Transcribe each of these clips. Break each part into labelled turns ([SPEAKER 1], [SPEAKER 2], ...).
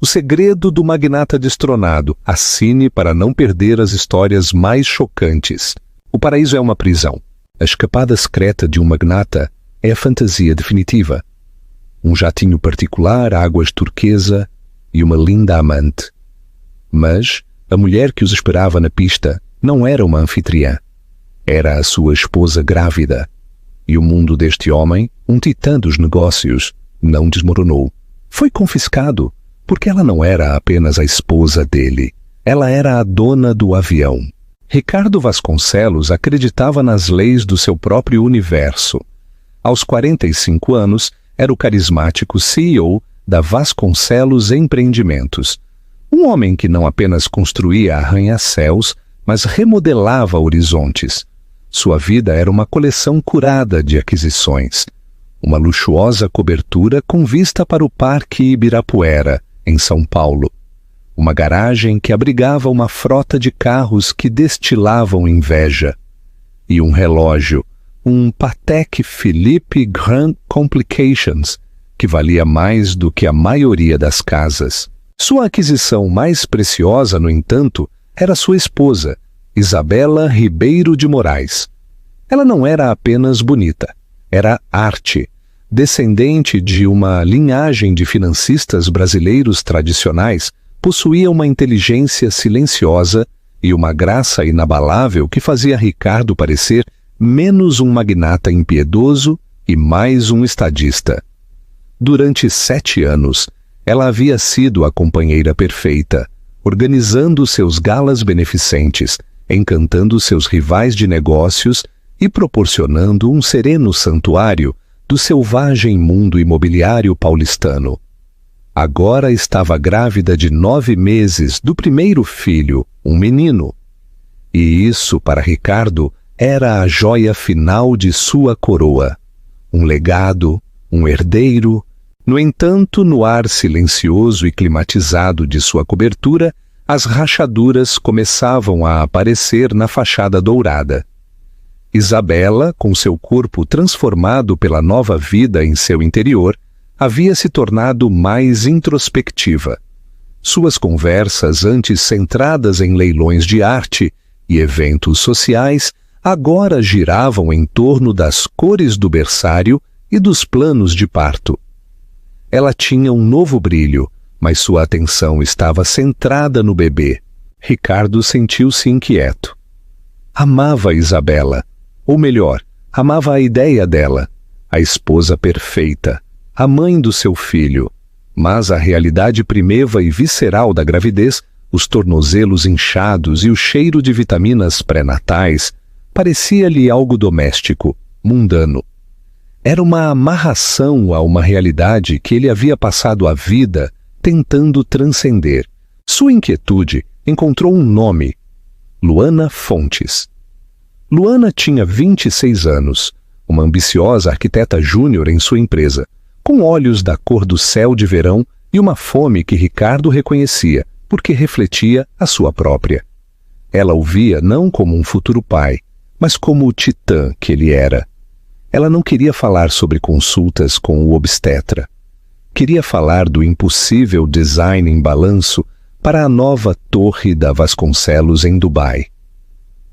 [SPEAKER 1] O segredo do magnata destronado. Assine para não perder as histórias mais chocantes. O paraíso é uma prisão. A escapada secreta de um magnata é a fantasia definitiva. Um jatinho particular, águas turquesa e uma linda amante. Mas a mulher que os esperava na pista não era uma anfitriã. Era a sua esposa grávida. E o mundo deste homem, um titã dos negócios, não desmoronou. Foi confiscado, porque ela não era apenas a esposa dele. Ela era a dona do avião. Ricardo Vasconcelos acreditava nas leis do seu próprio universo. Aos 45 anos, era o carismático CEO da Vasconcelos Empreendimentos. Um homem que não apenas construía arranha-céus, mas remodelava horizontes. Sua vida era uma coleção curada de aquisições. Uma luxuosa cobertura com vista para o Parque Ibirapuera, em São Paulo. Uma garagem que abrigava uma frota de carros que destilavam inveja. E um relógio, um Patek Philippe Grand Complications, que valia mais do que a maioria das casas. Sua aquisição mais preciosa, no entanto, era sua esposa, Isabela Ribeiro de Moraes. Ela não era apenas bonita, era arte, descendente de uma linhagem de financistas brasileiros tradicionais, possuía uma inteligência silenciosa e uma graça inabalável que fazia Ricardo parecer menos um magnata impiedoso e mais um estadista. Durante 7 anos, ela havia sido a companheira perfeita, organizando seus galas beneficentes, encantando seus rivais de negócios e proporcionando um sereno santuário do selvagem mundo imobiliário paulistano. Agora estava grávida de 9 meses do primeiro filho, um menino. E isso, para Ricardo, era a joia final de sua coroa. Um legado, um herdeiro. No entanto, no ar silencioso e climatizado de sua cobertura, as rachaduras começavam a aparecer na fachada dourada. Isabela, com seu corpo transformado pela nova vida em seu interior, havia se tornado mais introspectiva. Suas conversas, antes centradas em leilões de arte e eventos sociais, agora giravam em torno das cores do berçário e dos planos de parto. Ela tinha um novo brilho, mas sua atenção estava centrada no bebê. Ricardo sentiu-se inquieto. Amava Isabela, ou melhor, amava a ideia dela, a esposa perfeita, a mãe do seu filho, mas a realidade primeva e visceral da gravidez, os tornozelos inchados e o cheiro de vitaminas pré-natais, parecia-lhe algo doméstico, mundano. Era uma amarração a uma realidade que ele havia passado a vida tentando transcender. Sua inquietude encontrou um nome: Luana Fontes. Luana tinha 26 anos, uma ambiciosa arquiteta júnior em sua empresa, com olhos da cor do céu de verão e uma fome que Ricardo reconhecia, porque refletia a sua própria. Ela o via não como um futuro pai, mas como o titã que ele era. Ela não queria falar sobre consultas com o obstetra. Queria falar do impossível design em balanço para a nova torre da Vasconcelos em Dubai.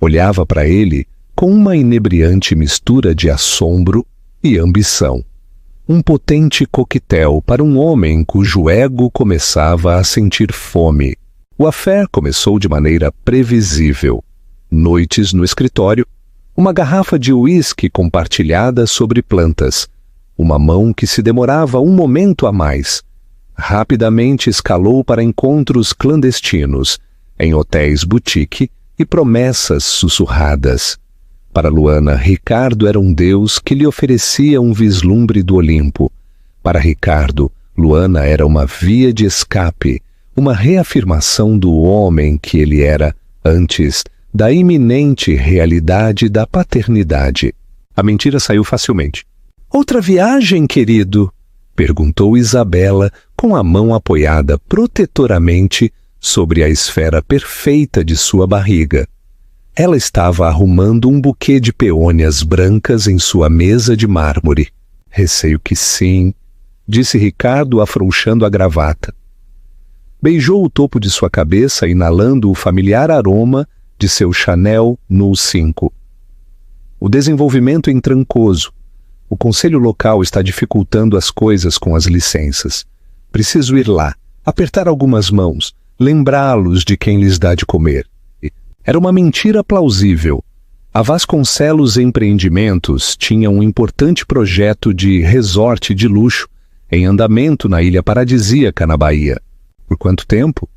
[SPEAKER 1] Olhava para ele com uma inebriante mistura de assombro e ambição. Um potente coquetel para um homem cujo ego começava a sentir fome. O affair começou de maneira previsível. Noites no escritório, uma garrafa de uísque compartilhada sobre plantas, uma mão que se demorava um momento a mais. Rapidamente escalou para encontros clandestinos, em hotéis boutique e promessas sussurradas. Para Luana, Ricardo era um deus que lhe oferecia um vislumbre do Olimpo. Para Ricardo, Luana era uma via de escape, uma reafirmação do homem que ele era antes da iminente realidade da paternidade. A mentira saiu facilmente. "Outra viagem, querido?" perguntou Isabela, com a mão apoiada protetoramente sobre a esfera perfeita de sua barriga. Ela estava arrumando um buquê de peônias brancas em sua mesa de mármore. "Receio que sim", disse Ricardo, afrouxando a gravata. Beijou o topo de sua cabeça, inalando o familiar aroma de seu Chanel No. 5. O desenvolvimento em Trancoso. O conselho local está dificultando as coisas com as licenças. Preciso ir lá, apertar algumas mãos, lembrá-los de quem lhes dá de comer. Era uma mentira plausível. A Vasconcelos Empreendimentos tinha um importante projeto de resort de luxo em andamento na ilha paradisíaca na Bahia. Por quanto tempo?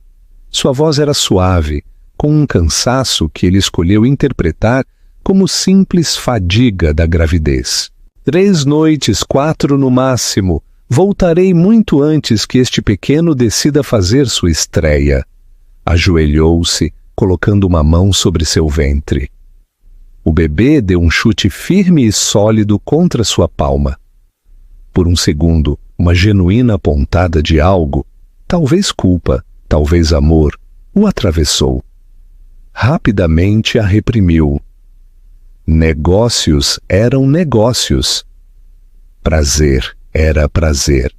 [SPEAKER 1] Sua voz era suave, com um cansaço que ele escolheu interpretar como simples fadiga da gravidez. 3 noites, 4 no máximo. Voltarei muito antes que este pequeno decida fazer sua estreia. Ajoelhou-se, colocando uma mão sobre seu ventre. O bebê deu um chute firme e sólido contra sua palma. Por um segundo, uma genuína pontada de algo, talvez culpa, talvez amor, o atravessou. Rapidamente a reprimiu. Negócios eram negócios. Prazer era prazer.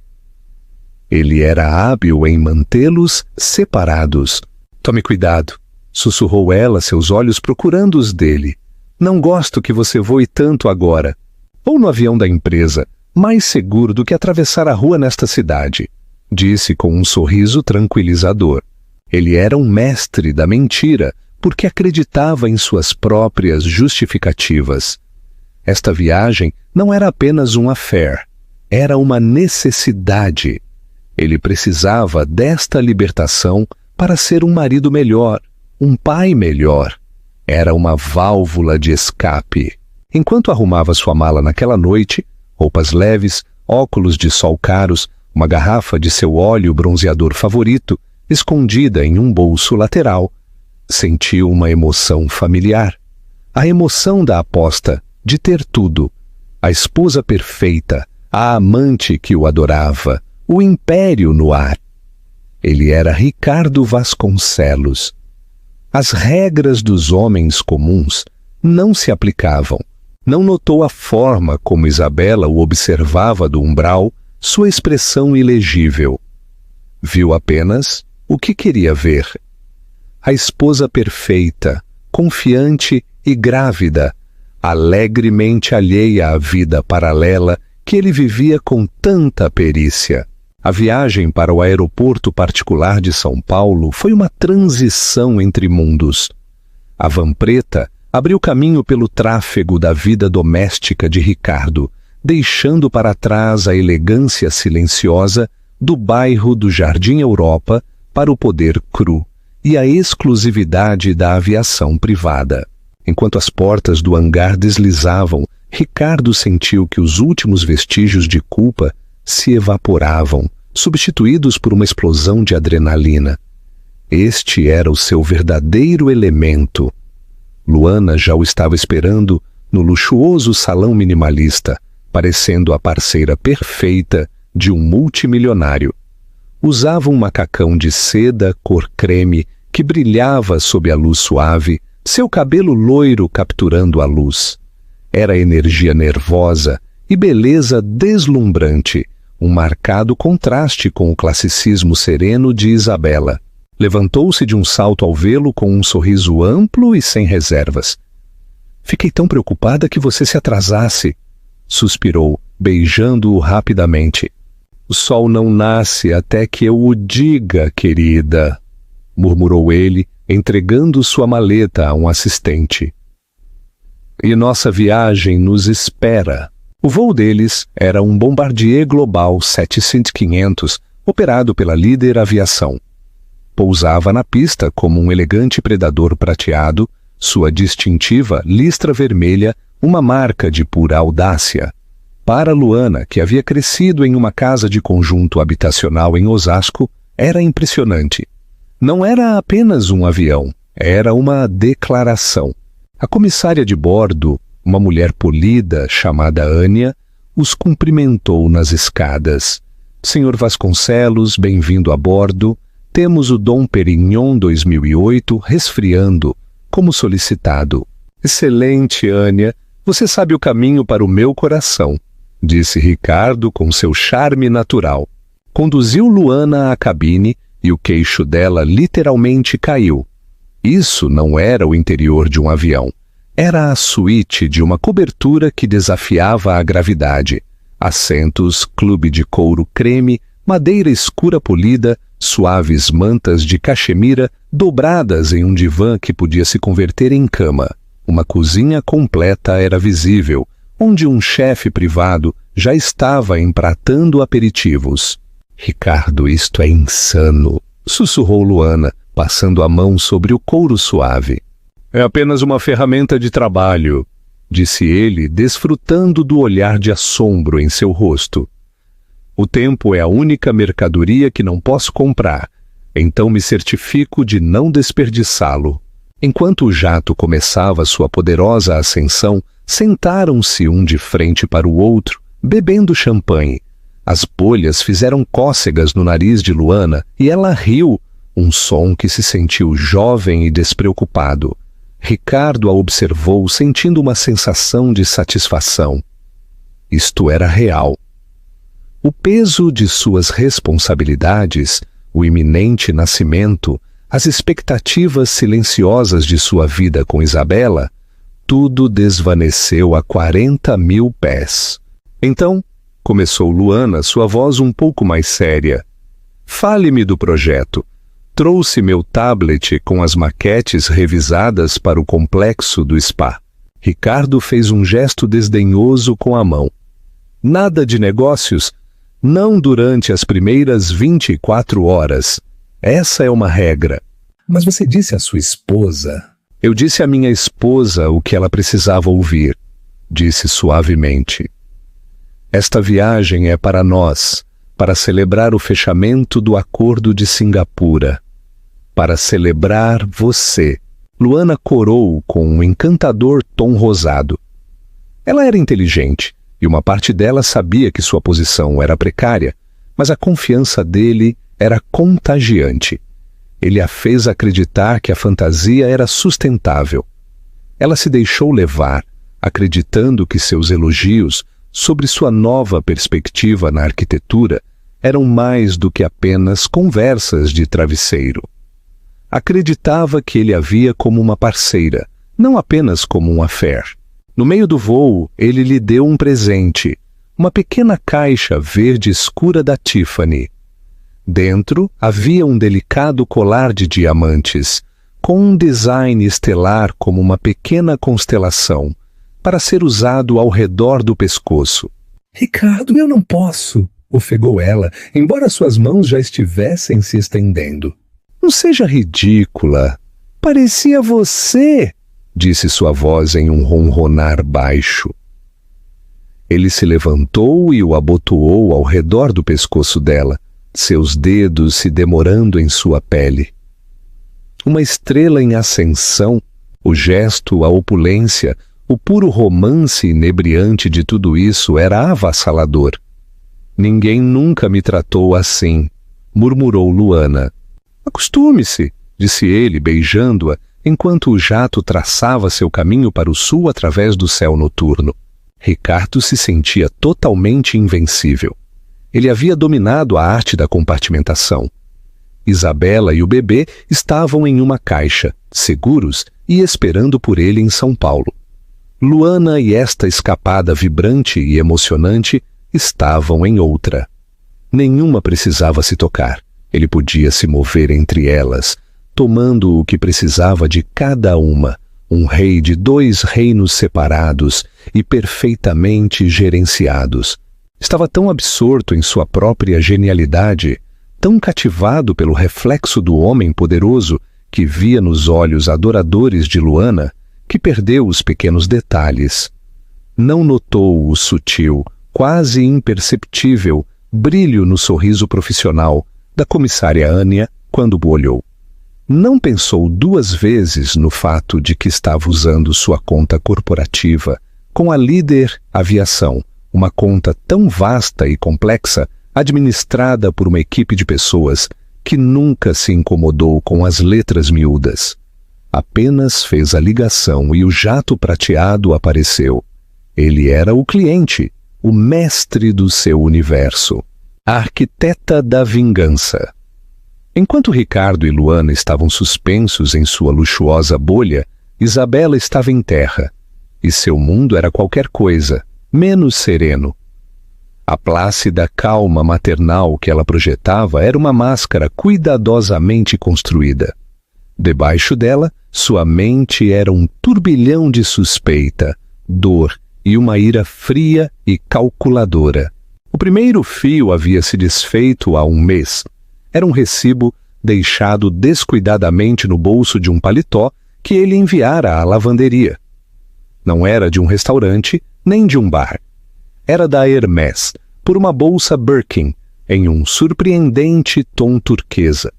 [SPEAKER 1] Ele era hábil em mantê-los separados. Tome cuidado, sussurrou ela, seus olhos procurando os dele. Não gosto que você voe tanto agora. Ou no avião da empresa, mais seguro do que atravessar a rua nesta cidade, disse com um sorriso tranquilizador. Ele era um mestre da mentira, porque acreditava em suas próprias justificativas. Esta viagem não era apenas um affair, era uma necessidade. Ele precisava desta libertação para ser um marido melhor, um pai melhor. Era uma válvula de escape. Enquanto arrumava sua mala naquela noite, roupas leves, óculos de sol caros, uma garrafa de seu óleo bronzeador favorito, escondida em um bolso lateral, sentiu uma emoção familiar. A emoção da aposta, de ter tudo. A esposa perfeita, a amante que o adorava, o império no ar. Ele era Ricardo Vasconcelos. As regras dos homens comuns não se aplicavam. Não notou a forma como Isabela o observava do umbral, sua expressão ilegível. Viu apenas o que queria ver. A esposa perfeita, confiante e grávida, alegremente alheia à vida paralela que ele vivia com tanta perícia. A viagem para o aeroporto particular de São Paulo foi uma transição entre mundos. A van preta abriu caminho pelo tráfego da vida doméstica de Ricardo, deixando para trás a elegância silenciosa do bairro do Jardim Europa para o poder cru e a exclusividade da aviação privada. Enquanto as portas do hangar deslizavam, Ricardo sentiu que os últimos vestígios de culpa se evaporavam, substituídos por uma explosão de adrenalina. Este era o seu verdadeiro elemento. Luana já o estava esperando no luxuoso salão minimalista, parecendo a parceira perfeita de um multimilionário. Usava um macacão de seda cor creme que brilhava sob a luz suave, seu cabelo loiro capturando a luz. Era energia nervosa e beleza deslumbrante, um marcado contraste com o classicismo sereno de Isabela. Levantou-se de um salto ao vê-lo com um sorriso amplo e sem reservas. Fiquei tão preocupada que você se atrasasse, suspirou, beijando-o rapidamente. O sol não nasce até que eu o diga, querida, murmurou ele, entregando sua maleta a um assistente. E nossa viagem nos espera. O voo deles era um Bombardier Global 700-500, operado pela Líder Aviação. Pousava na pista como um elegante predador prateado, sua distintiva listra vermelha, uma marca de pura audácia. Para Luana, que havia crescido em uma casa de conjunto habitacional em Osasco, era impressionante. Não era apenas um avião, era uma declaração. A comissária de bordo, uma mulher polida chamada Ânia, os cumprimentou nas escadas. Senhor Vasconcelos, bem-vindo a bordo. Temos o Dom Perignon 2008 resfriando, como solicitado. Excelente, Ânia. Você sabe o caminho para o meu coração, disse Ricardo com seu charme natural. Conduziu Luana à cabine e o queixo dela literalmente caiu. Isso não era o interior de um avião. Era a suíte de uma cobertura que desafiava a gravidade. Assentos, clube de couro creme, madeira escura polida, suaves mantas de cachemira dobradas em um divã que podia se converter em cama. Uma cozinha completa era visível, onde um chefe privado já estava empratando aperitivos. Ricardo, isto é insano, sussurrou Luana, passando a mão sobre o couro suave. É apenas uma ferramenta de trabalho, disse ele, desfrutando do olhar de assombro em seu rosto. O tempo é a única mercadoria que não posso comprar, então me certifico de não desperdiçá-lo. Enquanto o jato começava sua poderosa ascensão, sentaram-se um de frente para o outro, bebendo champanhe. As bolhas fizeram cócegas no nariz de Luana e ela riu, um som que se sentiu jovem e despreocupado. Ricardo a observou sentindo uma sensação de satisfação. Isto era real. O peso de suas responsabilidades, o iminente nascimento, as expectativas silenciosas de sua vida com Isabela, tudo desvaneceu a 40.000 pés. Então, começou Luana, sua voz um pouco mais séria. Fale-me do projeto. Trouxe meu tablet com as maquetes revisadas para o complexo do spa. Ricardo fez um gesto desdenhoso com a mão. Nada de negócios? Não durante as primeiras 24 horas. Essa é uma regra. Mas você disse à sua esposa... Eu disse à minha esposa o que ela precisava ouvir, disse suavemente. Esta viagem é para nós, para celebrar o fechamento do Acordo de Singapura. Para celebrar você. Luana corou com um encantador tom rosado. Ela era inteligente, e uma parte dela sabia que sua posição era precária, mas a confiança dele era contagiante. Ele a fez acreditar que a fantasia era sustentável. Ela se deixou levar, acreditando que seus elogios sobre sua nova perspectiva na arquitetura eram mais do que apenas conversas de travesseiro. Acreditava que ele a via como uma parceira, não apenas como um affair. No meio do voo, ele lhe deu um presente, uma pequena caixa verde escura da Tiffany. Dentro havia um delicado colar de diamantes, com um design estelar como uma pequena constelação, para ser usado ao redor do pescoço. Ricardo, eu não posso, ofegou ela, embora suas mãos já estivessem se estendendo. Não seja ridícula. Parecia você, disse sua voz em um ronronar baixo. Ele se levantou e o abotoou ao redor do pescoço dela, seus dedos se demorando em sua pele. Uma estrela em ascensão, o gesto, a opulência, o puro romance inebriante de tudo isso era avassalador. Ninguém nunca me tratou assim, murmurou Luana. Acostume-se, disse ele, beijando-a, enquanto o jato traçava seu caminho para o sul através do céu noturno. Ricardo se sentia totalmente invencível. Ele havia dominado a arte da compartimentação. Isabela e o bebê estavam em uma caixa, seguros e esperando por ele em São Paulo. Luana e esta escapada vibrante e emocionante estavam em outra. Nenhuma precisava se tocar. Ele podia se mover entre elas, tomando o que precisava de cada uma, um rei de 2 reinos separados e perfeitamente gerenciados. Estava tão absorto em sua própria genialidade, tão cativado pelo reflexo do homem poderoso que via nos olhos adoradores de Luana, que perdeu os pequenos detalhes. Não notou o sutil, quase imperceptível, brilho no sorriso profissional da comissária Ania quando o olhou. Não pensou 2 vezes no fato de que estava usando sua conta corporativa com a Líder Aviação, uma conta tão vasta e complexa, administrada por uma equipe de pessoas que nunca se incomodou com as letras miúdas. Apenas fez a ligação e o jato prateado apareceu. Ele era o cliente, o mestre do seu universo, a arquiteta da vingança. Enquanto Ricardo e Luana estavam suspensos em sua luxuosa bolha, Isabela estava em terra, e seu mundo era qualquer coisa, menos sereno. A plácida calma maternal que ela projetava era uma máscara cuidadosamente construída. Debaixo dela, sua mente era um turbilhão de suspeita, dor e uma ira fria e calculadora. O primeiro fio havia se desfeito há um mês. Era um recibo deixado descuidadamente no bolso de um paletó que ele enviara à lavanderia. Não era de um restaurante, nem de um bar. Era da Hermès, por uma bolsa Birkin, em um surpreendente tom turquesa.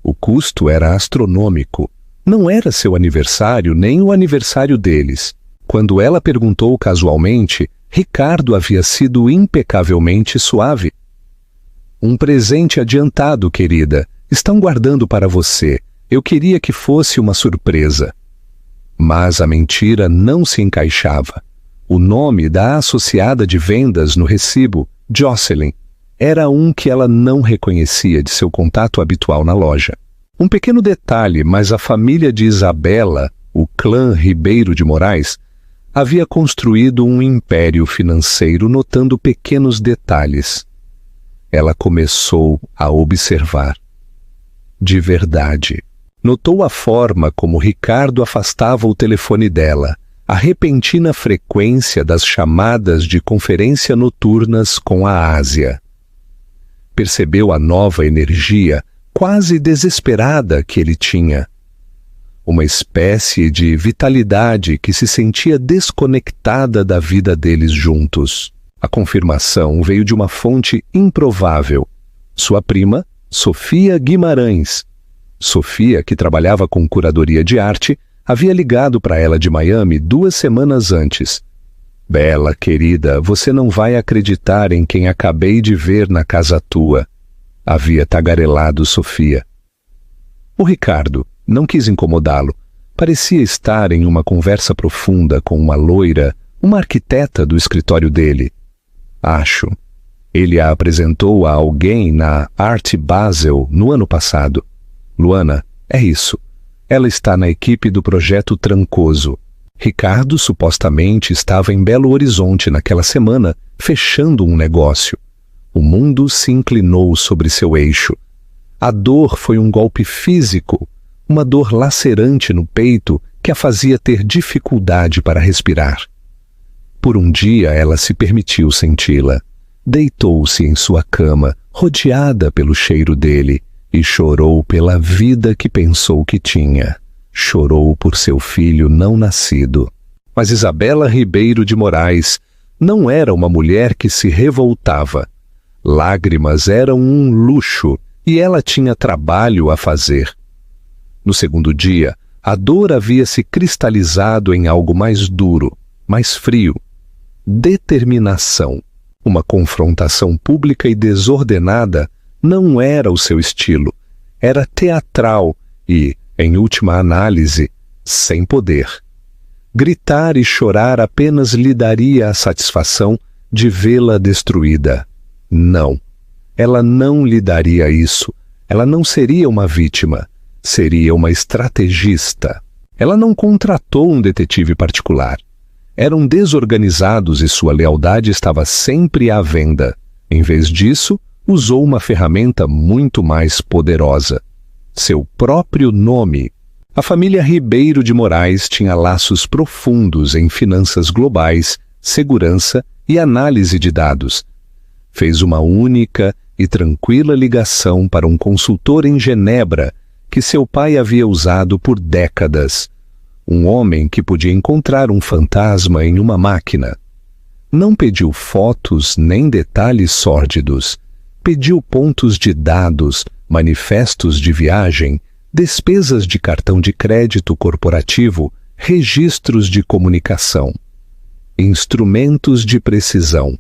[SPEAKER 1] O custo era astronômico. Não era seu aniversário nem o aniversário deles. Quando ela perguntou casualmente, Ricardo havia sido impecavelmente suave. Um presente adiantado, querida. Estão guardando para você. Eu queria que fosse uma surpresa. Mas a mentira não se encaixava. O nome da associada de vendas no recibo, Jocelyn, era um que ela não reconhecia de seu contato habitual na loja. Um pequeno detalhe, mas a família de Isabela, o clã Ribeiro de Moraes, havia construído um império financeiro notando pequenos detalhes. Ela começou a observar. De verdade. Notou a forma como Ricardo afastava o telefone dela, a repentina frequência das chamadas de conferência noturnas com a Ásia. Percebeu a nova energia, quase desesperada, que ele tinha. Uma espécie de vitalidade que se sentia desconectada da vida deles juntos. A confirmação veio de uma fonte improvável. Sua prima, Sofia Guimarães. Sofia, que trabalhava com curadoria de arte, havia ligado para ela de Miami 2 semanas antes. Bela, querida, você não vai acreditar em quem acabei de ver na casa tua, havia tagarelado Sofia. O Ricardo não quis incomodá-lo. Parecia estar em uma conversa profunda com uma loira, uma arquiteta do escritório dele. Acho. Ele a apresentou a alguém na Art Basel no ano passado. Luana, é isso. Ela está na equipe do projeto Trancoso. Ricardo supostamente estava em Belo Horizonte naquela semana, fechando um negócio. O mundo se inclinou sobre seu eixo. A dor foi um golpe físico, uma dor lacerante no peito que a fazia ter dificuldade para respirar. Por um dia ela se permitiu senti-la. Deitou-se em sua cama, rodeada pelo cheiro dele, e chorou pela vida que pensou que tinha. Chorou por seu filho não nascido. Mas Isabela Ribeiro de Moraes não era uma mulher que se revoltava. Lágrimas eram um luxo e ela tinha trabalho a fazer. No segundo dia, a dor havia se cristalizado em algo mais duro, mais frio. Determinação. Uma confrontação pública e desordenada não era o seu estilo. Era teatral e, em última análise, sem poder. Gritar e chorar apenas lhe daria a satisfação de vê-la destruída. Não. Ela não lhe daria isso. Ela não seria uma vítima. Seria uma estrategista. Ela não contratou um detetive particular. Eram desorganizados e sua lealdade estava sempre à venda. Em vez disso, usou uma ferramenta muito mais poderosa. Seu próprio nome. A família Ribeiro de Moraes tinha laços profundos em finanças globais, segurança e análise de dados. Fez uma única e tranquila ligação para um consultor em Genebra que seu pai havia usado por décadas. Um homem que podia encontrar um fantasma em uma máquina. Não pediu fotos nem detalhes sórdidos. Pediu pontos de dados, manifestos de viagem, despesas de cartão de crédito corporativo, registros de comunicação. Instrumentos de precisão.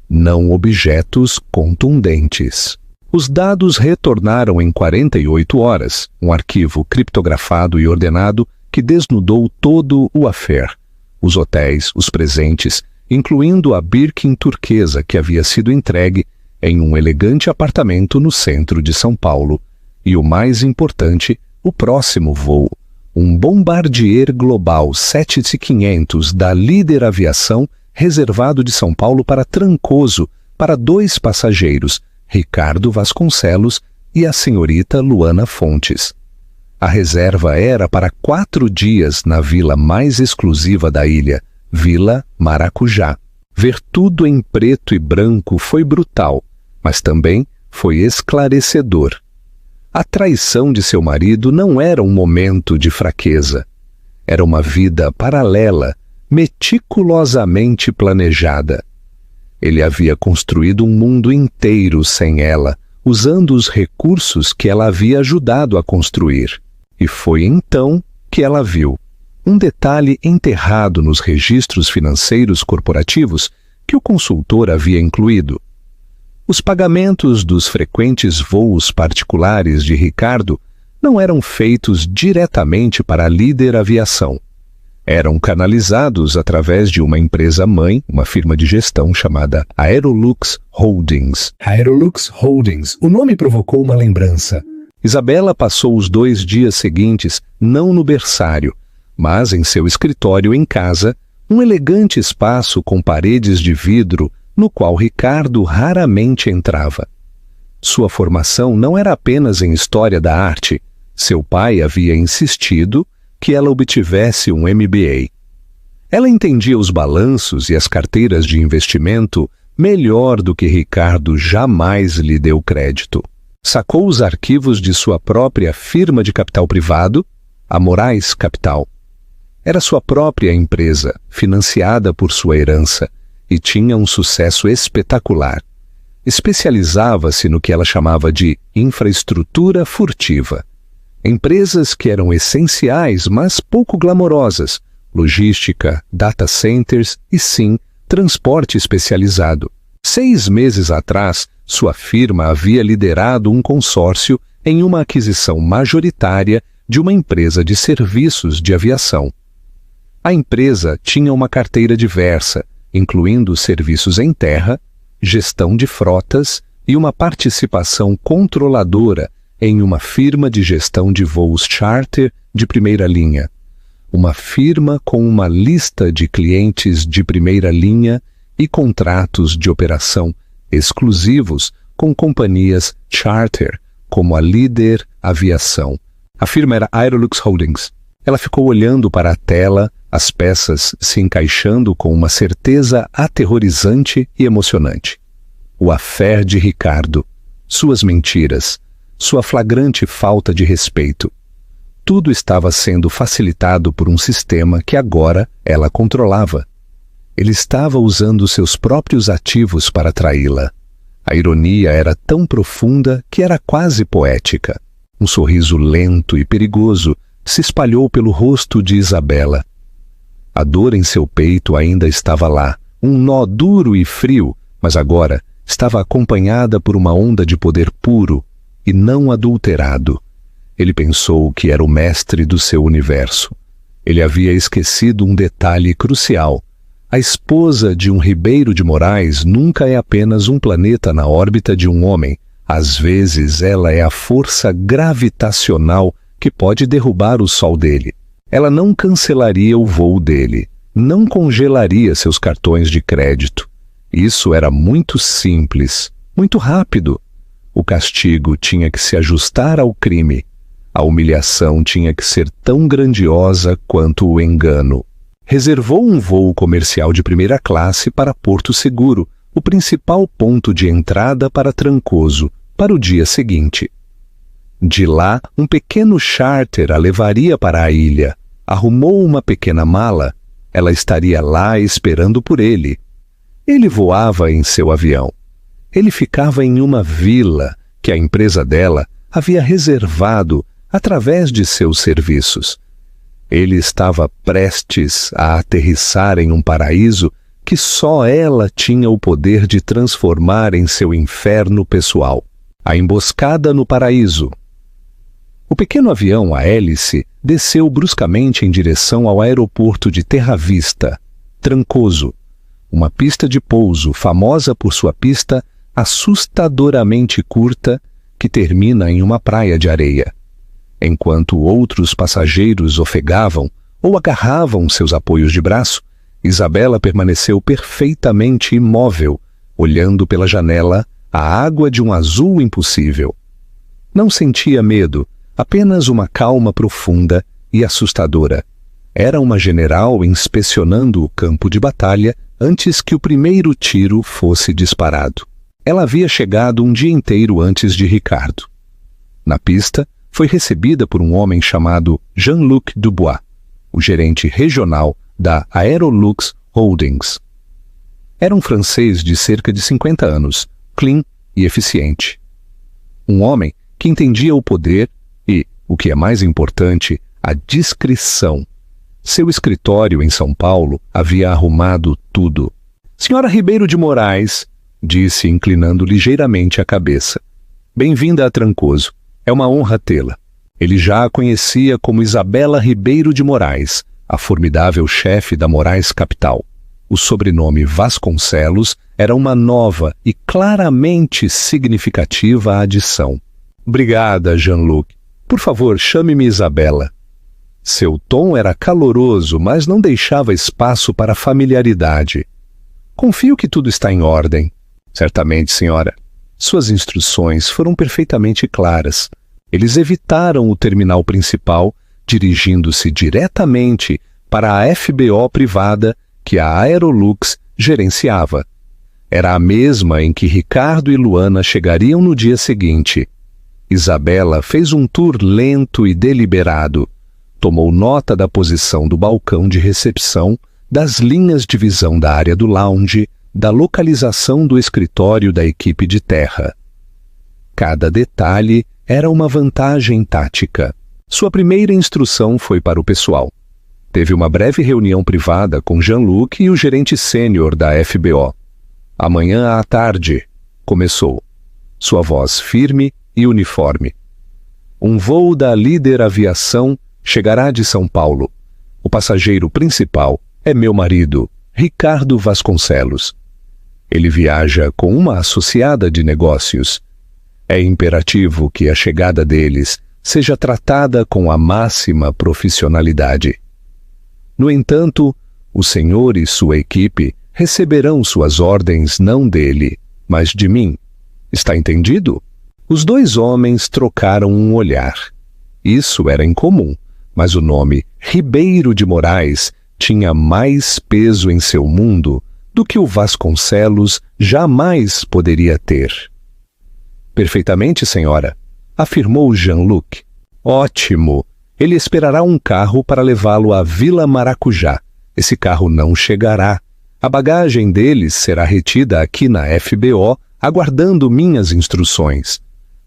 [SPEAKER 1] Não objetos contundentes. Os dados retornaram em 48 horas, um arquivo criptografado e ordenado que desnudou todo o affair, os hotéis, os presentes, incluindo a Birkin turquesa que havia sido entregue em um elegante apartamento no centro de São Paulo, e o mais importante, o próximo voo, um Bombardier Global 7500 da Líder Aviação, reservado de São Paulo para Trancoso, para 2 passageiros, Ricardo Vasconcelos e a senhorita Luana Fontes. A reserva era para 4 dias na vila mais exclusiva da ilha, Vila Maracujá. Ver tudo em preto e branco foi brutal, mas também foi esclarecedor. A traição de seu marido não era um momento de fraqueza. Era uma vida paralela, meticulosamente planejada. Ele havia construído um mundo inteiro sem ela, usando os recursos que ela havia ajudado a construir. E foi então que ela viu um detalhe enterrado nos registros financeiros corporativos que o consultor havia incluído. Os pagamentos dos frequentes voos particulares de Ricardo não eram feitos diretamente para a Líder Aviação. Eram canalizados através de uma empresa-mãe, uma firma de gestão chamada Aerolux Holdings. Aerolux Holdings. O nome provocou uma lembrança. Isabela passou os 2 dias seguintes não no berçário, mas em seu escritório em casa, um elegante espaço com paredes de vidro no qual Ricardo raramente entrava. Sua formação não era apenas em História da Arte. Seu pai havia insistido que ela obtivesse um MBA. Ela entendia os balanços e as carteiras de investimento melhor do que Ricardo jamais lhe deu crédito. Sacou os arquivos de sua própria firma de capital privado, a Moraes Capital. Era sua própria empresa, financiada por sua herança, e tinha um sucesso espetacular. Especializava-se no que ela chamava de infraestrutura furtiva. Empresas que eram essenciais, mas pouco glamorosas, logística, data centers e, sim, transporte especializado. 6 meses atrás, sua firma havia liderado um consórcio em uma aquisição majoritária de uma empresa de serviços de aviação. A empresa tinha uma carteira diversa, incluindo serviços em terra, gestão de frotas e uma participação controladora em uma firma de gestão de voos charter de primeira linha. Uma firma com uma lista de clientes de primeira linha e contratos de operação exclusivos com companhias charter, como a Líder Aviação. A firma era Aerolux Holdings. Ela ficou olhando para a tela, as peças se encaixando com uma certeza aterrorizante e emocionante. O affair de Ricardo, suas mentiras, sua flagrante falta de respeito. Tudo estava sendo facilitado por um sistema que agora ela controlava. Ele estava usando seus próprios ativos para traí-la. A ironia era tão profunda que era quase poética. Um sorriso lento e perigoso se espalhou pelo rosto de Isabela. A dor em seu peito ainda estava lá, um nó duro e frio, mas agora estava acompanhada por uma onda de poder puro e não adulterado. Ele pensou que era o mestre do seu universo. Ele havia esquecido um detalhe crucial. A esposa de um Ribeiro de Moraes nunca é apenas um planeta na órbita de um homem. Às vezes ela é a força gravitacional que pode derrubar o sol dele. Ela não cancelaria o voo dele, não congelaria seus cartões de crédito. Isso era muito simples, muito rápido. O castigo tinha que se ajustar ao crime. A humilhação tinha que ser tão grandiosa quanto o engano. Reservou um voo comercial de primeira classe para Porto Seguro, o principal ponto de entrada para Trancoso, para o dia seguinte. De lá, um pequeno charter a levaria para a ilha. Arrumou uma pequena mala. Ela estaria lá esperando por ele. Ele voava em seu avião. Ele ficava em uma vila que a empresa dela havia reservado através de seus serviços. Ele estava prestes a aterrissar em um paraíso que só ela tinha o poder de transformar em seu inferno pessoal. A emboscada no paraíso. O pequeno avião a hélice desceu bruscamente em direção ao aeroporto de Terra Vista, Trancoso, uma pista de pouso famosa por sua pista assustadoramente curta que termina em uma praia de areia. Enquanto outros passageiros ofegavam ou agarravam seus apoios de braço, Isabela permaneceu perfeitamente imóvel, olhando pela janela a água de um azul impossível. Não sentia medo, apenas uma calma profunda e assustadora. Era uma general inspecionando o campo de batalha antes que o primeiro tiro fosse disparado. Ela havia chegado um dia inteiro antes de Ricardo. Na pista, foi recebida por um homem chamado Jean-Luc Dubois, o gerente regional da Aerolux Holdings. Era um francês de cerca de 50 anos, clean e eficiente. Um homem que entendia o poder e, o que é mais importante, a discrição. Seu escritório em São Paulo havia arrumado tudo. Senhora Ribeiro de Moraes, disse inclinando ligeiramente a cabeça. Bem-vinda a Trancoso. É uma honra tê-la. Ele já a conhecia como Isabela Ribeiro de Moraes, a formidável chefe da Moraes Capital. O sobrenome Vasconcelos era uma nova e claramente significativa adição. Obrigada, Jean-Luc. Por favor, chame-me Isabela. Seu tom era caloroso, mas não deixava espaço para familiaridade. Confio que tudo está em ordem. Certamente, senhora. Suas instruções foram perfeitamente claras. Eles evitaram o terminal principal, dirigindo-se diretamente para a FBO privada que a Aerolux gerenciava. Era a mesma em que Ricardo e Luana chegariam no dia seguinte. Isabela fez um tour lento e deliberado. Tomou nota da posição do balcão de recepção, das linhas de visão da área do lounge, da localização do escritório da equipe de terra. Cada detalhe era uma vantagem tática. Sua primeira instrução foi para o pessoal. Teve uma breve reunião privada com Jean-Luc e o gerente sênior da FBO. Amanhã à tarde, começou. Sua voz firme e uniforme. Um voo da Líder Aviação chegará de São Paulo. O passageiro principal é meu marido, Ricardo Vasconcelos. Ele viaja com uma associada de negócios. É imperativo que a chegada deles seja tratada com a máxima profissionalidade. No entanto, o senhor e sua equipe receberão suas ordens não dele, mas de mim. Está entendido? Os dois homens trocaram um olhar. Isso era incomum, mas o nome Ribeiro de Moraes tinha mais peso em seu mundo do que o Vasconcelos jamais poderia ter. Perfeitamente, senhora, afirmou Jean-Luc. Ótimo! Ele esperará um carro para levá-lo à Vila Maracujá. Esse carro não chegará. A bagagem deles será retida aqui na FBO, aguardando minhas instruções.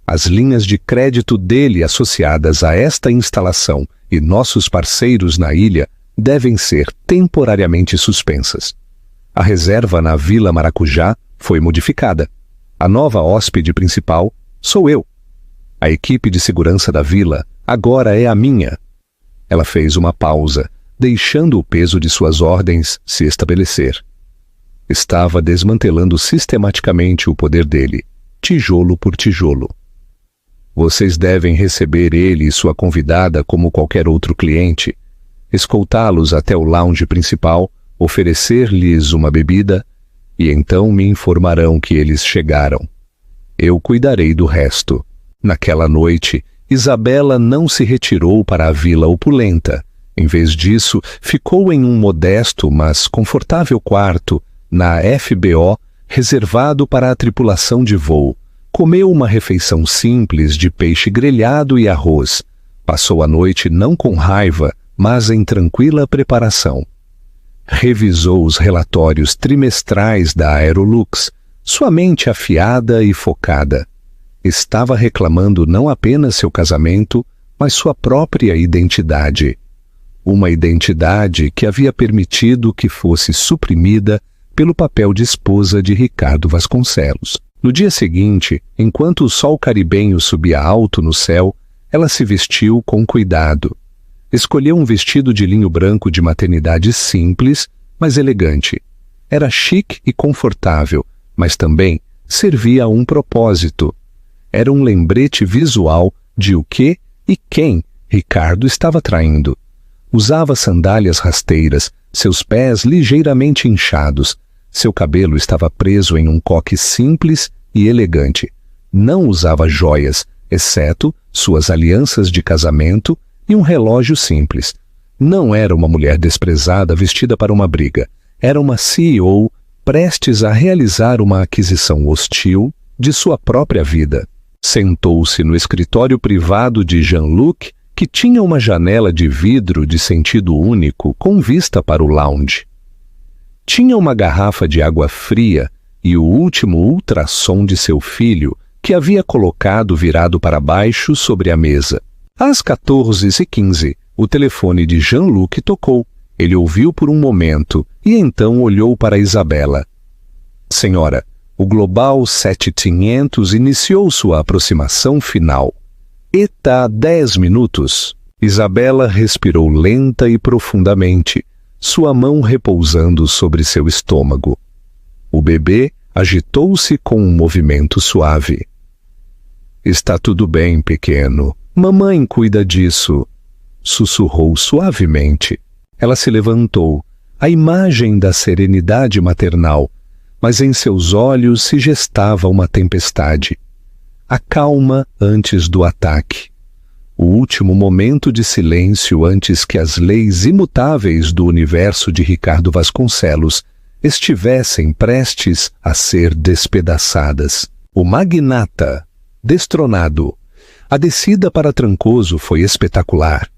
[SPEAKER 1] As linhas de crédito dele associadas a esta instalação e nossos parceiros na ilha devem ser temporariamente suspensas. A reserva na Vila Maracujá foi modificada. A nova hóspede principal sou eu. A equipe de segurança da vila agora é a minha. Ela fez uma pausa, deixando o peso de suas ordens se estabelecer. Estava desmantelando sistematicamente o poder dele, tijolo por tijolo. Vocês devem receber ele e sua convidada como qualquer outro cliente, escoltá-los até o lounge principal, oferecer-lhes uma bebida, e então me informarão que eles chegaram. Eu cuidarei do resto. Naquela noite, Isabela não se retirou para a vila opulenta. Em vez disso, ficou em um modesto, mas confortável quarto, na FBO, reservado para a tripulação de voo. Comeu uma refeição simples de peixe grelhado e arroz. Passou a noite não com raiva, mas em tranquila preparação. Revisou os relatórios trimestrais da Aerolux, sua mente afiada e focada. Estava reclamando não apenas seu casamento, mas sua própria identidade. Uma identidade que havia permitido que fosse suprimida pelo papel de esposa de Ricardo Vasconcelos. No dia seguinte, enquanto o sol caribenho subia alto no céu, ela se vestiu com cuidado. Escolheu um vestido de linho branco de maternidade simples, mas elegante. Era chique e confortável, mas também servia a um propósito. Era um lembrete visual de o que e quem Ricardo estava traindo. Usava sandálias rasteiras, seus pés ligeiramente inchados. Seu cabelo estava preso em um coque simples e elegante. Não usava joias, exceto suas alianças de casamento e um relógio simples. Não era uma mulher desprezada vestida para uma briga. Era uma CEO prestes a realizar uma aquisição hostil de sua própria vida. Sentou-se no escritório privado de Jean-Luc, que tinha uma janela de vidro de sentido único com vista para o lounge. Tinha uma garrafa de água fria e o último ultrassom de seu filho, que havia colocado virado para baixo sobre a mesa. Às 14h15, o telefone de Jean-Luc tocou. Ele ouviu por um momento e então olhou para Isabela. Senhora, o Global 7500 iniciou sua aproximação final. Eta 10 minutos. Isabela respirou lenta e profundamente, sua mão repousando sobre seu estômago. O bebê agitou-se com um movimento suave. Está tudo bem, pequeno. Mamãe cuida disso. Sussurrou suavemente. Ela se levantou, a imagem da serenidade maternal, mas em seus olhos se gestava uma tempestade. A calma antes do ataque. O último momento de silêncio antes que as leis imutáveis do universo de Ricardo Vasconcelos estivessem prestes a ser despedaçadas. O magnata, destronado. A descida para Trancoso foi espetacular.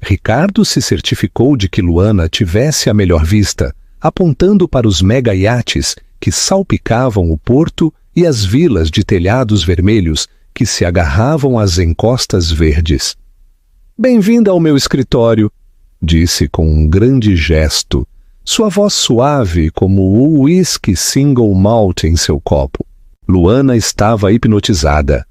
[SPEAKER 1] Ricardo se certificou de que Luana tivesse a melhor vista, apontando para os mega-iates que salpicavam o porto e as vilas de telhados vermelhos que se agarravam às encostas verdes. "Bem-vinda ao meu escritório", disse com um grande gesto, sua voz suave como o uísque single malt em seu copo. Luana estava hipnotizada.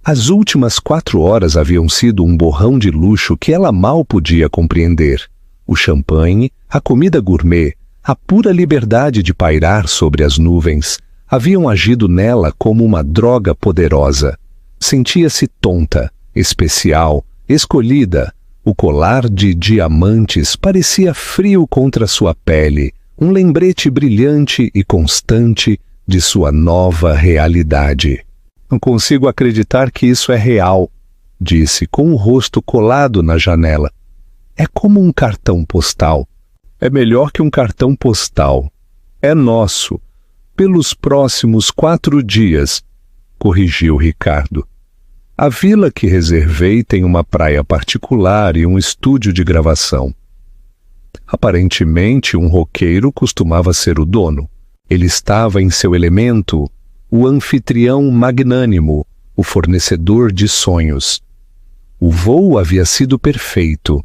[SPEAKER 1] As últimas 4 horas haviam sido um borrão de luxo que ela mal podia compreender. O champanhe, a comida gourmet, a pura liberdade de pairar sobre as nuvens, haviam agido nela como uma droga poderosa. Sentia-se tonta, especial, escolhida. O colar de diamantes parecia frio contra sua pele, um lembrete brilhante e constante de sua nova realidade. "Não consigo acreditar que isso é real", disse com o rosto colado na janela. "É como um cartão postal." "É melhor que um cartão postal. É nosso. Pelos próximos 4 dias, corrigiu Ricardo. "A vila que reservei tem uma praia particular e um estúdio de gravação." Aparentemente, um roqueiro costumava ser o dono. Ele estava em seu elemento, o anfitrião magnânimo, o fornecedor de sonhos. O voo havia sido perfeito.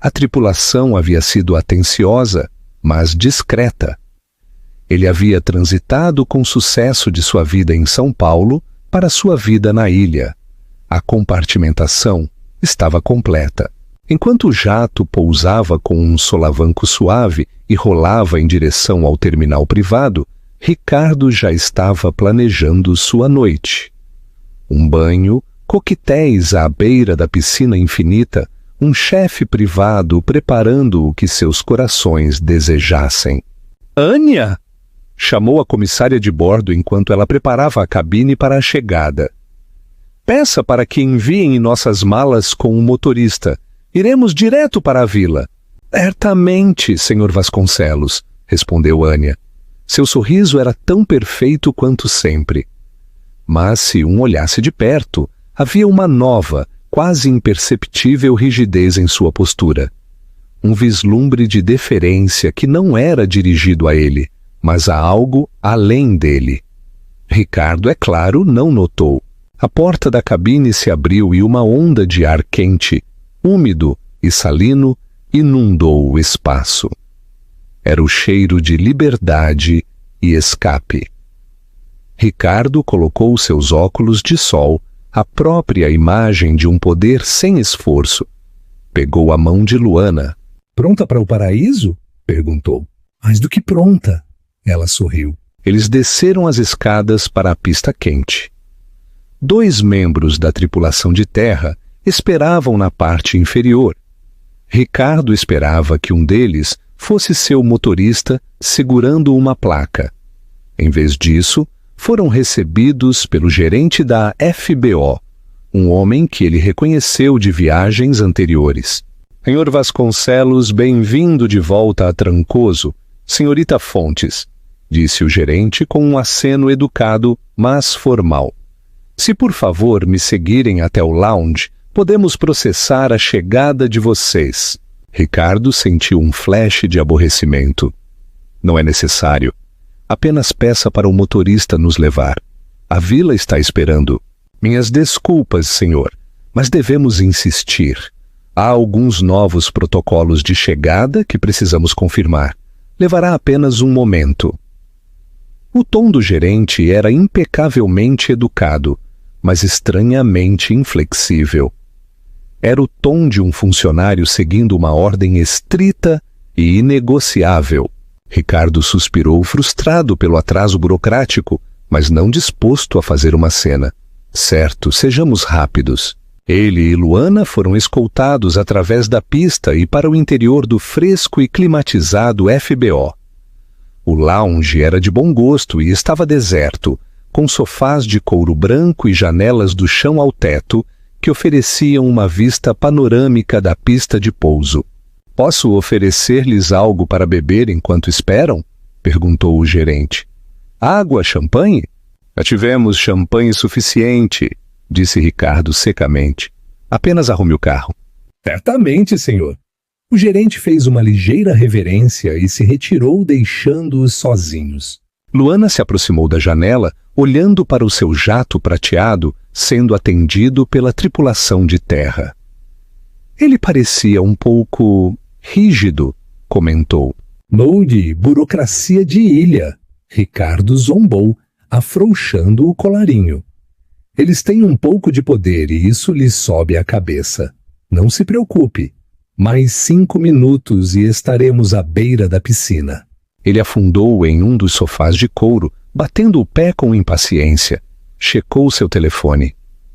[SPEAKER 1] A tripulação havia sido atenciosa, mas discreta. Ele havia transitado com sucesso de sua vida em São Paulo para sua vida na ilha. A compartimentação estava completa. Enquanto o jato pousava com um solavanco suave e rolava em direção ao terminal privado, Ricardo já estava planejando sua noite. Um banho, coquetéis à beira da piscina infinita, um chefe privado preparando o que seus corações desejassem. "Ania!" chamou a comissária de bordo enquanto ela preparava a cabine para a chegada. "Peça para que enviem nossas malas com o motorista. Iremos direto para a vila." "Certamente, Sr. Vasconcelos", respondeu Ania. Seu sorriso era tão perfeito quanto sempre. Mas se um olhasse de perto, havia uma nova, quase imperceptível rigidez em sua postura. Um vislumbre de deferência que não era dirigido a ele, mas a algo além dele. Ricardo, é claro, não notou. A porta da cabine se abriu e uma onda de ar quente, úmido e salino, inundou o espaço. Era o cheiro de liberdade e escape. Ricardo colocou seus óculos de sol, a própria imagem de um poder sem esforço. Pegou a mão de Luana. "Pronta para o paraíso?" perguntou. "Mais do que pronta." Ela sorriu. Eles desceram as escadas para a pista quente. 2 membros da tripulação de terra esperavam na parte inferior. Ricardo esperava que um deles fosse seu motorista segurando uma placa. Em vez disso, foram recebidos pelo gerente da FBO, um homem que ele reconheceu de viagens anteriores. Senhor Vasconcelos, bem-vindo de volta a Trancoso, senhorita Fontes, disse o gerente com um aceno educado, mas formal. Se por favor me seguirem até o lounge, podemos processar a chegada de vocês. Ricardo sentiu um flash de aborrecimento. Não é necessário. Apenas peça para o motorista nos levar. A vila está esperando. Minhas desculpas, senhor, mas devemos insistir. Há alguns novos protocolos de chegada que precisamos confirmar. Levará apenas um momento. O tom do gerente era impecavelmente educado, mas estranhamente inflexível. Era o tom de um funcionário seguindo uma ordem estrita e inegociável. Ricardo suspirou frustrado pelo atraso burocrático, mas não disposto a fazer uma cena. Certo, sejamos rápidos. Ele e Luana foram escoltados através da pista e para o interior do fresco e climatizado FBO. O lounge era de bom gosto e estava deserto, com sofás de couro branco e janelas do chão ao teto que ofereciam uma vista panorâmica da pista de pouso. Posso oferecer-lhes algo para beber enquanto esperam? Perguntou o gerente. Água, champanhe? Já tivemos champanhe suficiente, disse Ricardo secamente. Apenas arrume o carro. Certamente, senhor. O gerente fez uma ligeira reverência e se retirou, deixando-os sozinhos. Luana se aproximou da janela, olhando para o seu jato prateado, sendo atendido pela tripulação de terra. Ele parecia um pouco rígido, comentou. Molde, burocracia de ilha. Ricardo zombou, afrouxando o colarinho. Eles têm um pouco de poder e isso lhes sobe a cabeça. Não se preocupe. Mais 5 minutos e estaremos à beira da piscina. Ele afundou em um dos sofás de couro, batendo o pé com impaciência. Checou seu telefone.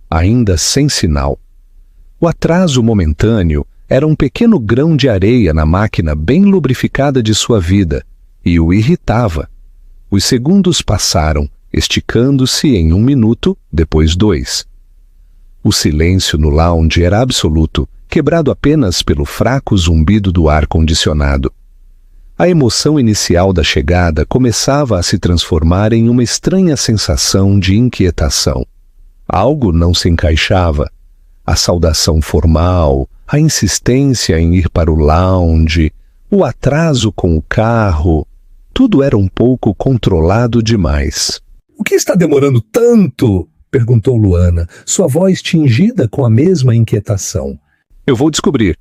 [SPEAKER 1] Ainda sem sinal. O atraso momentâneo era um pequeno grão de areia na máquina bem lubrificada de sua vida, e o irritava. Os segundos passaram, esticando-se em 1 minuto, depois 2. O silêncio no lounge era absoluto, quebrado apenas pelo fraco zumbido do ar-condicionado. A emoção inicial da chegada começava a se transformar em uma estranha sensação de inquietação. Algo não se encaixava. A saudação formal, a insistência em ir para o lounge, o atraso com o carro, tudo era um pouco controlado demais. — O que está demorando tanto? Perguntou Luana, sua voz tingida com a mesma inquietação. — Eu vou descobrir,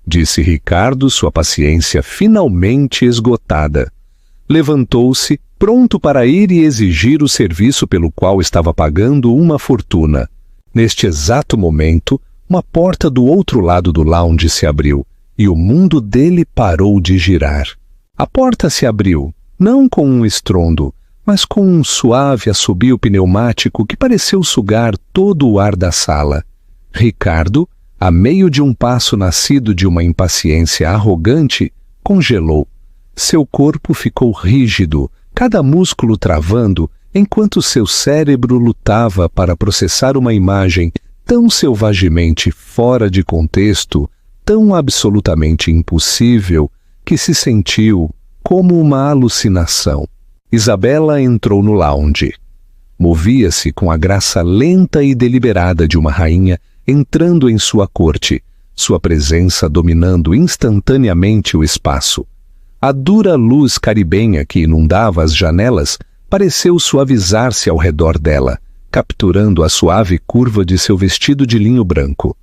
[SPEAKER 1] disse Ricardo, sua paciência finalmente esgotada. Levantou-se, pronto para ir e exigir o serviço pelo qual estava pagando uma fortuna. Neste exato momento, uma porta do outro lado do lounge se abriu, e o mundo dele parou de girar. A porta se abriu, não com um estrondo, mas com um suave assobio pneumático que pareceu sugar todo o ar da sala. Ricardo, a meio de um passo nascido de uma impaciência arrogante, congelou. Seu corpo ficou rígido, cada músculo travando, enquanto seu cérebro lutava para processar uma imagem tão selvagemente fora de contexto, tão absolutamente impossível, que se sentiu como uma alucinação. Isabela entrou no lounge. Movia-se com a graça lenta e deliberada de uma rainha entrando em sua corte, sua presença dominando instantaneamente o espaço. A dura luz caribenha que inundava as janelas pareceu suavizar-se ao redor dela, capturando a suave curva de seu vestido de linho branco.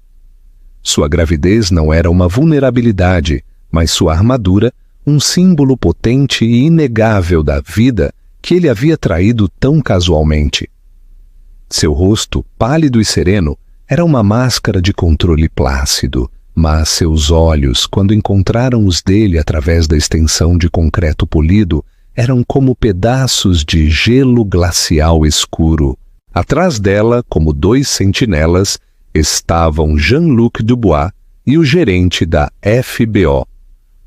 [SPEAKER 1] Sua gravidez não era uma vulnerabilidade, mas sua armadura, um símbolo potente e inegável da vida que ele havia traído tão casualmente. Seu rosto, pálido e sereno, era uma máscara de controle plácido, mas seus olhos, quando encontraram os dele através da extensão de concreto polido, eram como pedaços de gelo glacial escuro. Atrás dela, como 2 sentinelas, estavam Jean-Luc Dubois e o gerente da FBO.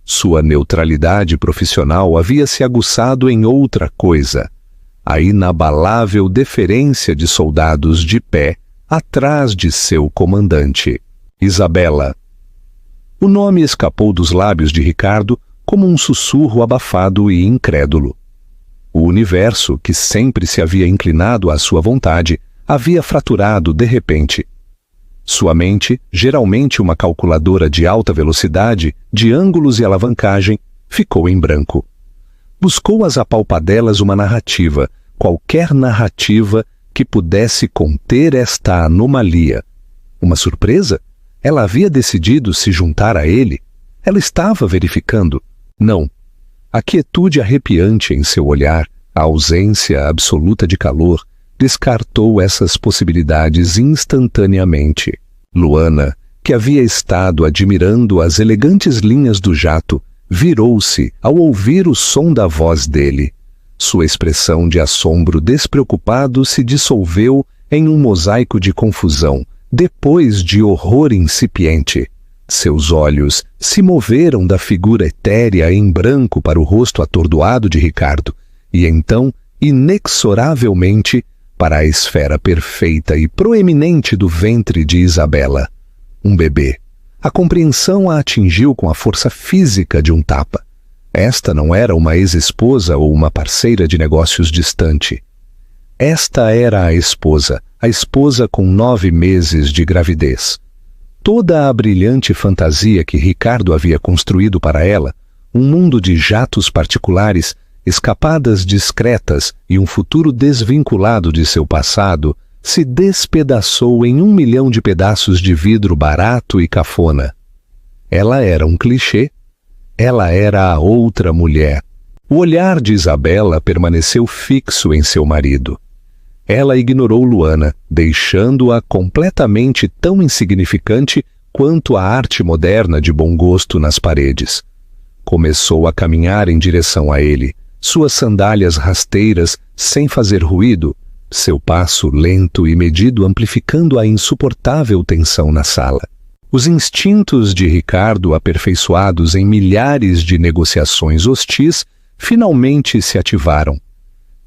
[SPEAKER 1] Sua neutralidade profissional havia se aguçado em outra coisa: a inabalável deferência de soldados de pé atrás de seu comandante. Isabela. O nome escapou dos lábios de Ricardo como um sussurro abafado e incrédulo. O universo, que sempre se havia inclinado à sua vontade, havia fraturado de repente. Sua mente, geralmente uma calculadora de alta velocidade, de ângulos e alavancagem, ficou em branco. Buscou às apalpadelas uma narrativa, qualquer narrativa que pudesse conter esta anomalia. Uma surpresa? Ela havia decidido se juntar a ele? Ela estava verificando? Não. A quietude arrepiante em seu olhar, a ausência absoluta de calor, descartou essas possibilidades instantaneamente. Luana, que havia estado admirando as elegantes linhas do jato, virou-se ao ouvir o som da voz dele. Sua expressão de assombro despreocupado se dissolveu em um mosaico de confusão, depois de horror incipiente. Seus olhos se moveram da figura etérea em branco para o rosto atordoado de Ricardo, e então, inexoravelmente, para a esfera perfeita e proeminente do ventre de Isabela. Um bebê. A compreensão a atingiu com a força física de um tapa. Esta não era uma ex-esposa ou uma parceira de negócios distante. Esta era a esposa com 9 meses de gravidez. Toda a brilhante fantasia que Ricardo havia construído para ela, um mundo de jatos particulares, escapadas discretas e um futuro desvinculado de seu passado, se despedaçou em 1 milhão de pedaços de vidro barato e cafona. Ela era um clichê. Ela era a outra mulher. O olhar de Isabela permaneceu fixo em seu marido. Ela ignorou Luana, deixando-a completamente tão insignificante quanto a arte moderna de bom gosto nas paredes. Começou a caminhar em direção a ele, suas sandálias rasteiras sem fazer ruído, seu passo lento e medido amplificando a insuportável tensão na sala. Os instintos de Ricardo, aperfeiçoados em milhares de negociações hostis, finalmente se ativaram.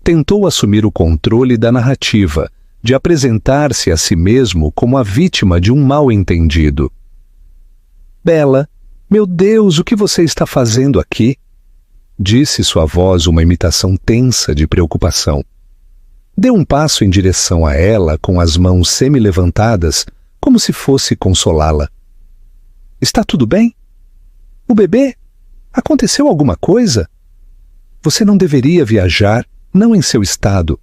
[SPEAKER 1] Tentou assumir o controle da narrativa, de apresentar-se a si mesmo como a vítima de um mal-entendido. Bela, meu Deus, o que você está fazendo aqui? Disse sua voz uma imitação tensa de preocupação. Deu um passo em direção a ela com as mãos semi-levantadas, como se fosse consolá-la. Está tudo bem? O bebê? Aconteceu alguma coisa? Você não deveria viajar, não em seu estado.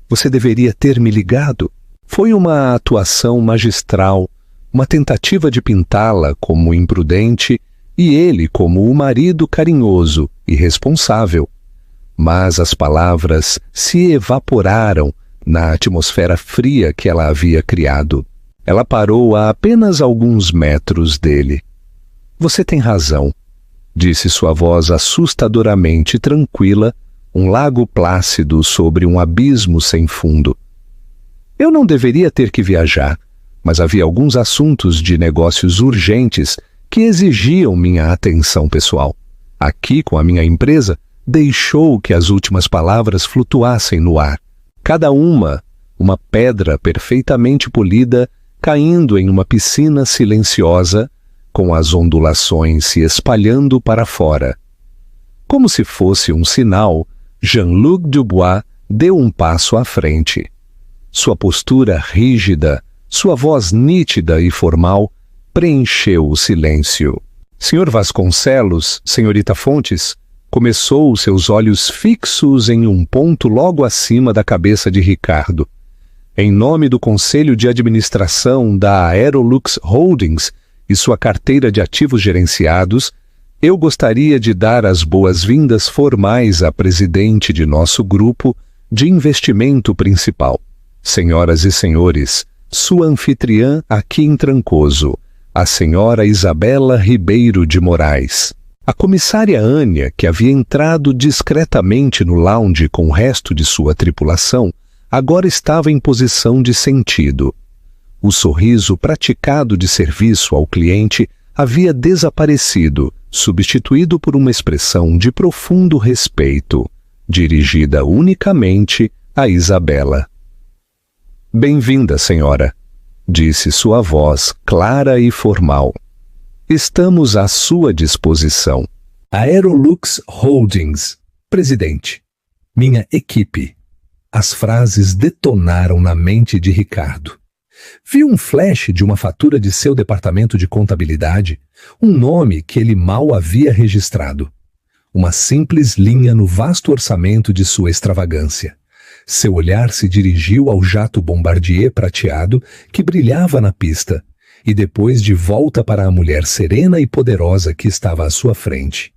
[SPEAKER 1] Você deveria ter me ligado. Foi uma atuação magistral, uma tentativa de pintá-la como imprudente e ele como o marido carinhoso e responsável. Mas as palavras se evaporaram na atmosfera fria que ela havia criado. Ela parou a apenas alguns metros dele. Você tem razão, disse sua voz assustadoramente tranquila, um lago plácido sobre um abismo sem fundo. Eu não deveria ter que viajar, mas havia alguns assuntos de negócios urgentes que exigiam minha atenção pessoal. Aqui, com a minha empresa, deixou que as últimas palavras flutuassem no ar. Cada uma pedra perfeitamente polida, caindo em uma piscina silenciosa, com as ondulações se espalhando para fora. Como se fosse um sinal, Jean-Luc Dubois deu um passo à frente. Sua postura rígida, sua voz nítida e formal, preencheu o silêncio. Senhor Vasconcelos, senhorita Fontes, começou seus olhos fixos em um ponto logo acima da cabeça de Ricardo. Em nome do Conselho de Administração da Aerolux Holdings e sua carteira de ativos gerenciados, eu gostaria de dar as boas-vindas formais à presidente de nosso grupo de investimento principal. Senhoras e senhores, sua anfitriã aqui em Trancoso, a senhora Isabela Ribeiro de Moraes. A comissária Ânia, que havia entrado discretamente no lounge com o resto de sua tripulação, agora estava em posição de sentido. O sorriso praticado de serviço ao cliente havia desaparecido, substituído por uma expressão de profundo respeito, dirigida unicamente a Isabela. "Bem-vinda, senhora", disse sua voz clara e formal. "Estamos à sua disposição." Aerolux Holdings, presidente. Minha equipe. As frases detonaram na mente de Ricardo. Viu um flash de uma fatura de seu departamento de contabilidade, um nome que ele mal havia registrado. Uma simples linha no vasto orçamento de sua extravagância. Seu olhar se dirigiu ao jato Bombardier prateado que brilhava na pista, e depois de volta para a mulher serena e poderosa que estava à sua frente.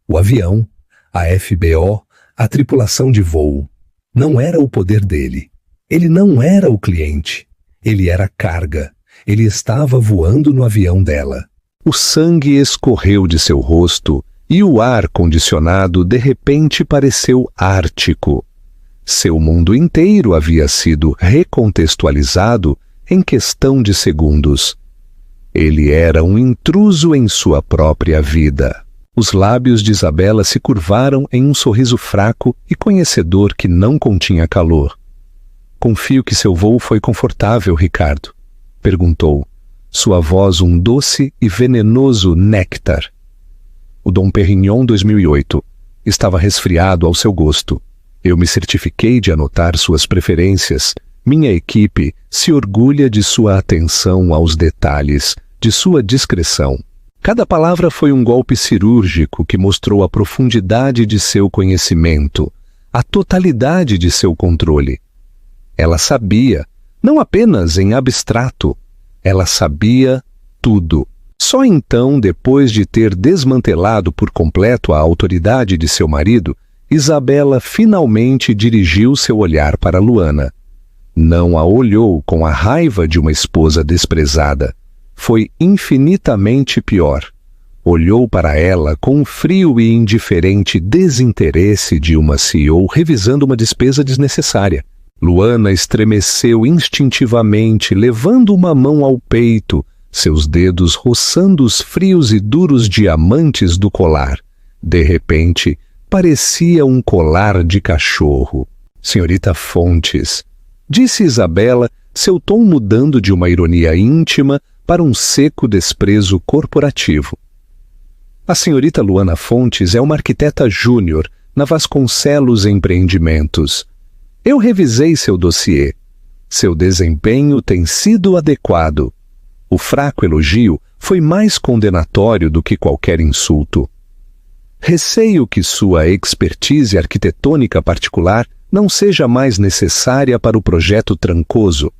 [SPEAKER 1] O avião, a FBO, a tripulação de voo. Não era o poder dele. Ele não era o cliente. Ele era carga. Ele estava voando no avião dela. O sangue escorreu de seu rosto e o ar condicionado de repente pareceu ártico. Seu mundo inteiro havia sido recontextualizado em questão de segundos. Ele era um intruso em sua própria vida. Os lábios de Isabela se curvaram em um sorriso fraco e conhecedor que não continha calor. "Confio que seu voo foi confortável, Ricardo?" perguntou, sua voz um doce e venenoso néctar. O Dom Perignon 2008 estava resfriado ao seu gosto. Eu me certifiquei de anotar suas preferências. Minha equipe se orgulha de sua atenção aos detalhes, de sua discrição. Cada palavra foi um golpe cirúrgico que mostrou a profundidade de seu conhecimento, a totalidade de seu controle. Ela sabia, não apenas em abstrato, ela sabia tudo. Só então, depois de ter desmantelado por completo a autoridade de seu marido, Isabela finalmente dirigiu seu olhar para Luana. Não a olhou com a raiva de uma esposa desprezada. Foi infinitamente pior. Olhou para ela com o frio e indiferente desinteresse de uma CEO revisando uma despesa desnecessária. Luana estremeceu instintivamente, levando uma mão ao peito, seus dedos roçando os frios e duros diamantes do colar. De repente, parecia um colar de cachorro. "Senhorita Fontes", disse Isabela, seu tom mudando de uma ironia íntima para um seco desprezo corporativo. "A senhorita Luana Fontes é uma arquiteta júnior na Vasconcelos Empreendimentos. Eu revisei seu dossiê. Seu desempenho tem sido adequado." O fraco elogio foi mais condenatório do que qualquer insulto. "Receio que sua expertise arquitetônica particular não seja mais necessária para o projeto Trancoso."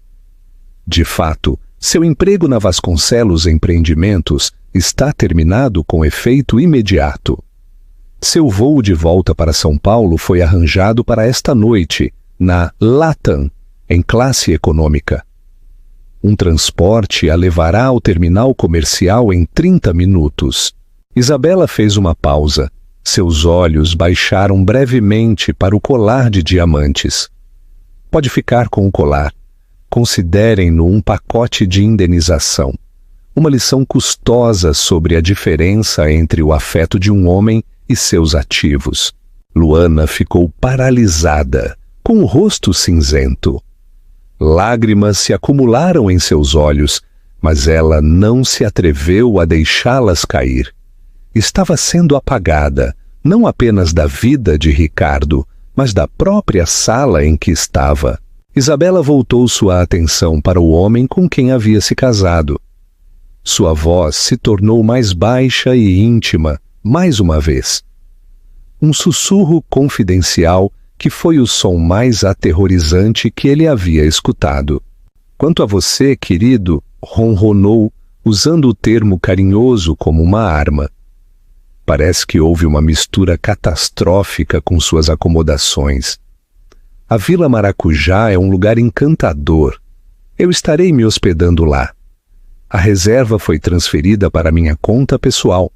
[SPEAKER 1] De fato, seu emprego na Vasconcelos Empreendimentos está terminado com efeito imediato. Seu voo de volta para São Paulo foi arranjado para esta noite, na Latam, em classe econômica. Um transporte a levará ao terminal comercial em 30 minutos. Isabela fez uma pausa. Seus olhos baixaram brevemente para o colar de diamantes. "Pode ficar com o colar. Considerem-no um pacote de indenização. Uma lição custosa sobre a diferença entre o afeto de um homem e seus ativos." Luana ficou paralisada, com o rosto cinzento. Lágrimas se acumularam em seus olhos, mas ela não se atreveu a deixá-las cair. Estava sendo apagada, não apenas da vida de Ricardo, mas da própria sala em que estava. Isabela voltou sua atenção para o homem com quem havia se casado. Sua voz se tornou mais baixa e íntima, mais uma vez. Um sussurro confidencial que foi o som mais aterrorizante que ele havia escutado. "Quanto a você, querido", ronronou, usando o termo carinhoso como uma arma. Parece que houve uma mistura catastrófica com suas acomodações. A Vila Maracujá é um lugar encantador. Eu estarei me hospedando lá. A reserva foi transferida para minha conta pessoal.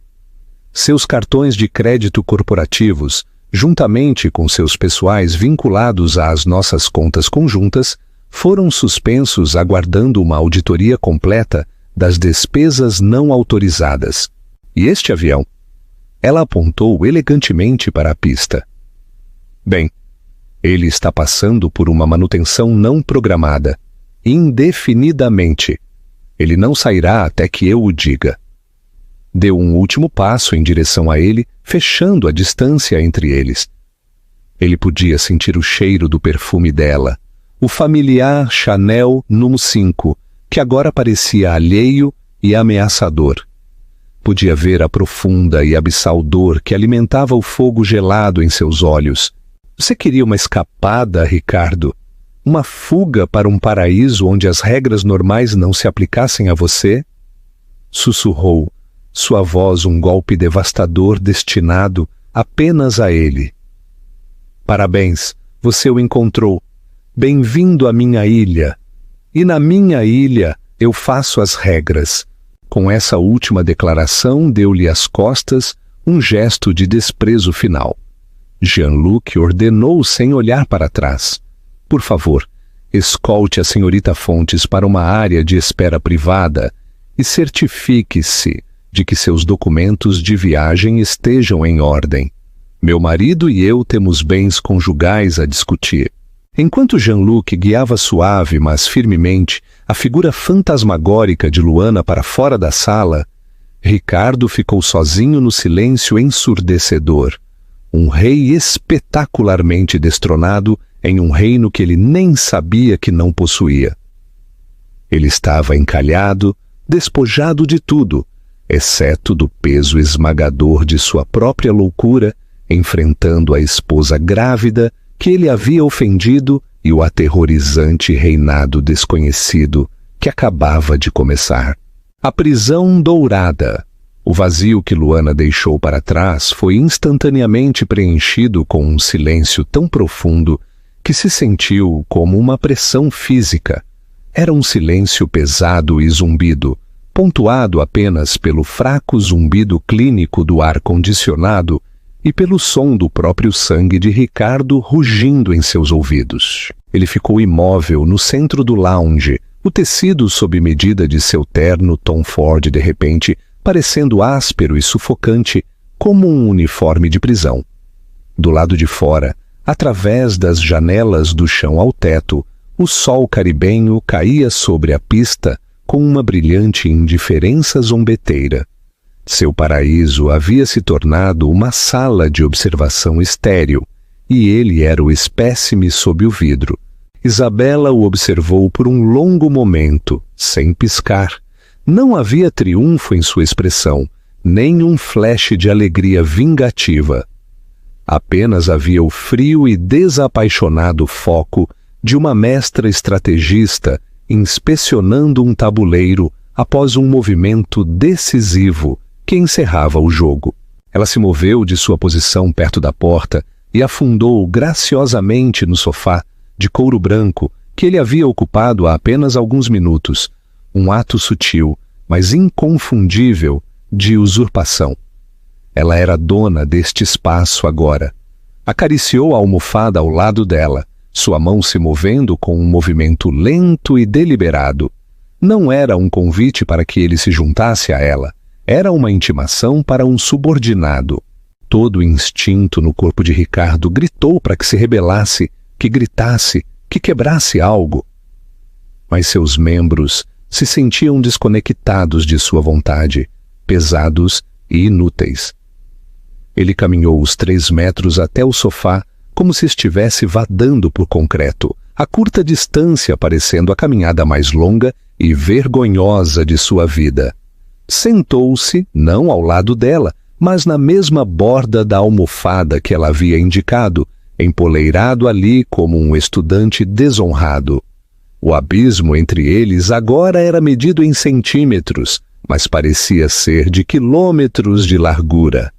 [SPEAKER 1] Seus cartões de crédito corporativos juntamente com seus pessoais vinculados às nossas contas conjuntas, foram suspensos aguardando uma auditoria completa das despesas não autorizadas. E este avião? Ela apontou elegantemente para a pista. Bem, ele está passando por uma manutenção não programada, indefinidamente. Ele não sairá até que eu o diga. Deu um último passo em direção a ele, fechando a distância entre eles. Ele podia sentir o cheiro do perfume dela, o familiar Chanel Num 5, que agora parecia alheio e ameaçador. Podia ver a profunda e abissal dor que alimentava o fogo gelado em seus olhos. Você queria uma escapada, Ricardo? Uma fuga para um paraíso onde as regras normais não se aplicassem a você? Sussurrou, sua voz um golpe devastador destinado apenas a ele. Parabéns, você o encontrou. Bem-vindo à minha ilha. E na minha ilha eu faço as regras. Com essa última declaração, deu-lhe às costas um gesto de desprezo final. Jean-Luc ordenou sem olhar para trás. Por favor, escolte a senhorita Fontes para uma área de espera privada e certifique-se de que seus documentos de viagem estejam em ordem. Meu marido e eu temos bens conjugais a discutir. Enquanto Jean-Luc guiava suave, mas firmemente, a figura fantasmagórica de Luana para fora da sala, Ricardo ficou sozinho no silêncio ensurdecedor. Um rei espetacularmente destronado em um reino que ele nem sabia que não possuía. Ele estava encalhado, despojado de tudo, exceto do peso esmagador de sua própria loucura, enfrentando a esposa grávida que ele havia ofendido e o aterrorizante reinado desconhecido que acabava de começar. A prisão dourada. O vazio que Luana deixou para trás foi instantaneamente preenchido com um silêncio tão profundo que se sentiu como uma pressão física. Era um silêncio pesado e zumbido, pontuado apenas pelo fraco zumbido clínico do ar-condicionado e pelo som do próprio sangue de Ricardo rugindo em seus ouvidos. Ele ficou imóvel no centro do lounge, o tecido sob medida de seu terno Tom Ford de repente parecendo áspero e sufocante como um uniforme de prisão. Do lado de fora, através das janelas do chão ao teto, o sol caribenho caía sobre a pista com uma brilhante indiferença zombeteira. Seu paraíso havia se tornado uma sala de observação estéril, e ele era o espécime sob o vidro. Isabela o observou por um longo momento, sem piscar. Não havia triunfo em sua expressão, nem um flash de alegria vingativa. Apenas havia o frio e desapaixonado foco de uma mestra estrategista inspecionando um tabuleiro após um movimento decisivo que encerrava o jogo. Ela se moveu de sua posição perto da porta e afundou graciosamente no sofá de couro branco que ele havia ocupado há apenas alguns minutos, um ato sutil, mas inconfundível, de usurpação. Ela era dona deste espaço agora. Acariciou a almofada ao lado dela, sua mão se movendo com um movimento lento e deliberado. Não era um convite para que ele se juntasse a ela, era uma intimação para um subordinado. Todo o instinto no corpo de Ricardo gritou para que se rebelasse, que gritasse, que quebrasse algo. Mas seus membros se sentiam desconectados de sua vontade, pesados e inúteis. Ele caminhou os 3 metros até o sofá, como se estivesse vadando por concreto, a curta distância parecendo a caminhada mais longa e vergonhosa de sua vida. Sentou-se, não ao lado dela, mas na mesma borda da almofada que ela havia indicado, empoleirado ali como um estudante desonrado. O abismo entre eles agora era medido em centímetros, mas parecia ser de quilômetros de largura.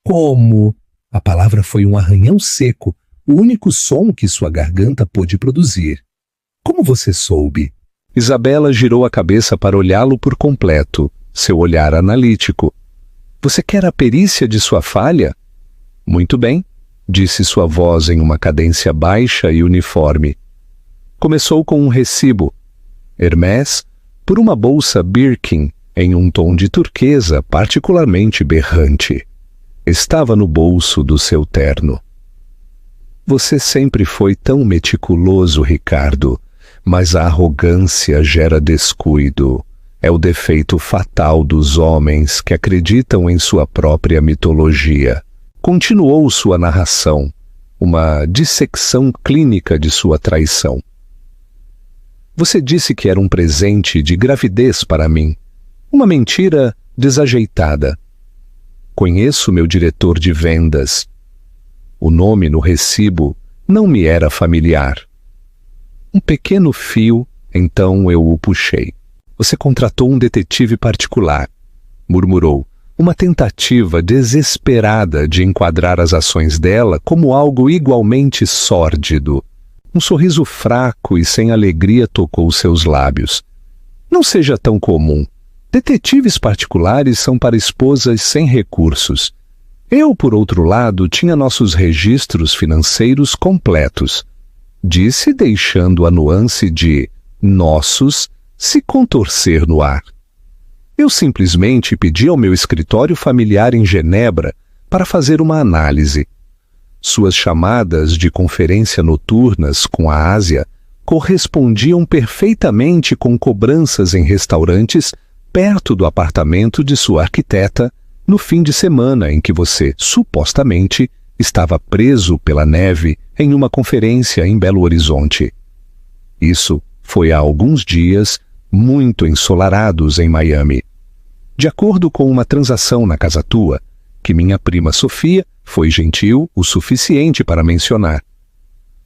[SPEAKER 1] Como? A palavra foi um arranhão seco, o único som que sua garganta pôde produzir. Como você soube? Isabela girou a cabeça para olhá-lo por completo, seu olhar analítico. Você quer a perícia de sua falha? Muito bem. disse sua voz em uma cadência baixa e uniforme. Começou com um recibo, Hermès, por uma bolsa Birkin, em um tom de turquesa particularmente berrante. Estava no bolso do seu terno. Você sempre foi tão meticuloso, Ricardo, mas a arrogância gera descuido. É o defeito fatal dos homens que acreditam em sua própria mitologia. Continuou sua narração, uma dissecção clínica de sua traição. Você disse que era um presente de gravidez para mim. Uma mentira desajeitada. Conheço meu diretor de vendas. O nome no recibo não me era familiar. Um pequeno fio, então eu o puxei. Você contratou um detetive particular, murmurou, uma tentativa desesperada de enquadrar as ações dela como algo igualmente sórdido. Um sorriso fraco e sem alegria tocou seus lábios. Não seja tão comum. Detetives particulares são para esposas sem recursos. Eu, por outro lado, tinha nossos registros financeiros completos. Disse deixando a nuance de nossos se contorcer no ar. Eu simplesmente pedi ao meu escritório familiar em Genebra para fazer uma análise. Suas chamadas de conferência noturnas com a Ásia correspondiam perfeitamente com cobranças em restaurantes perto do apartamento de sua arquiteta no fim de semana em que você, supostamente, estava preso pela neve em uma conferência em Belo Horizonte. Isso foi há alguns dias muito ensolarados em Miami. De acordo com uma transação na casa tua, que minha prima Sofia foi gentil o suficiente para mencionar.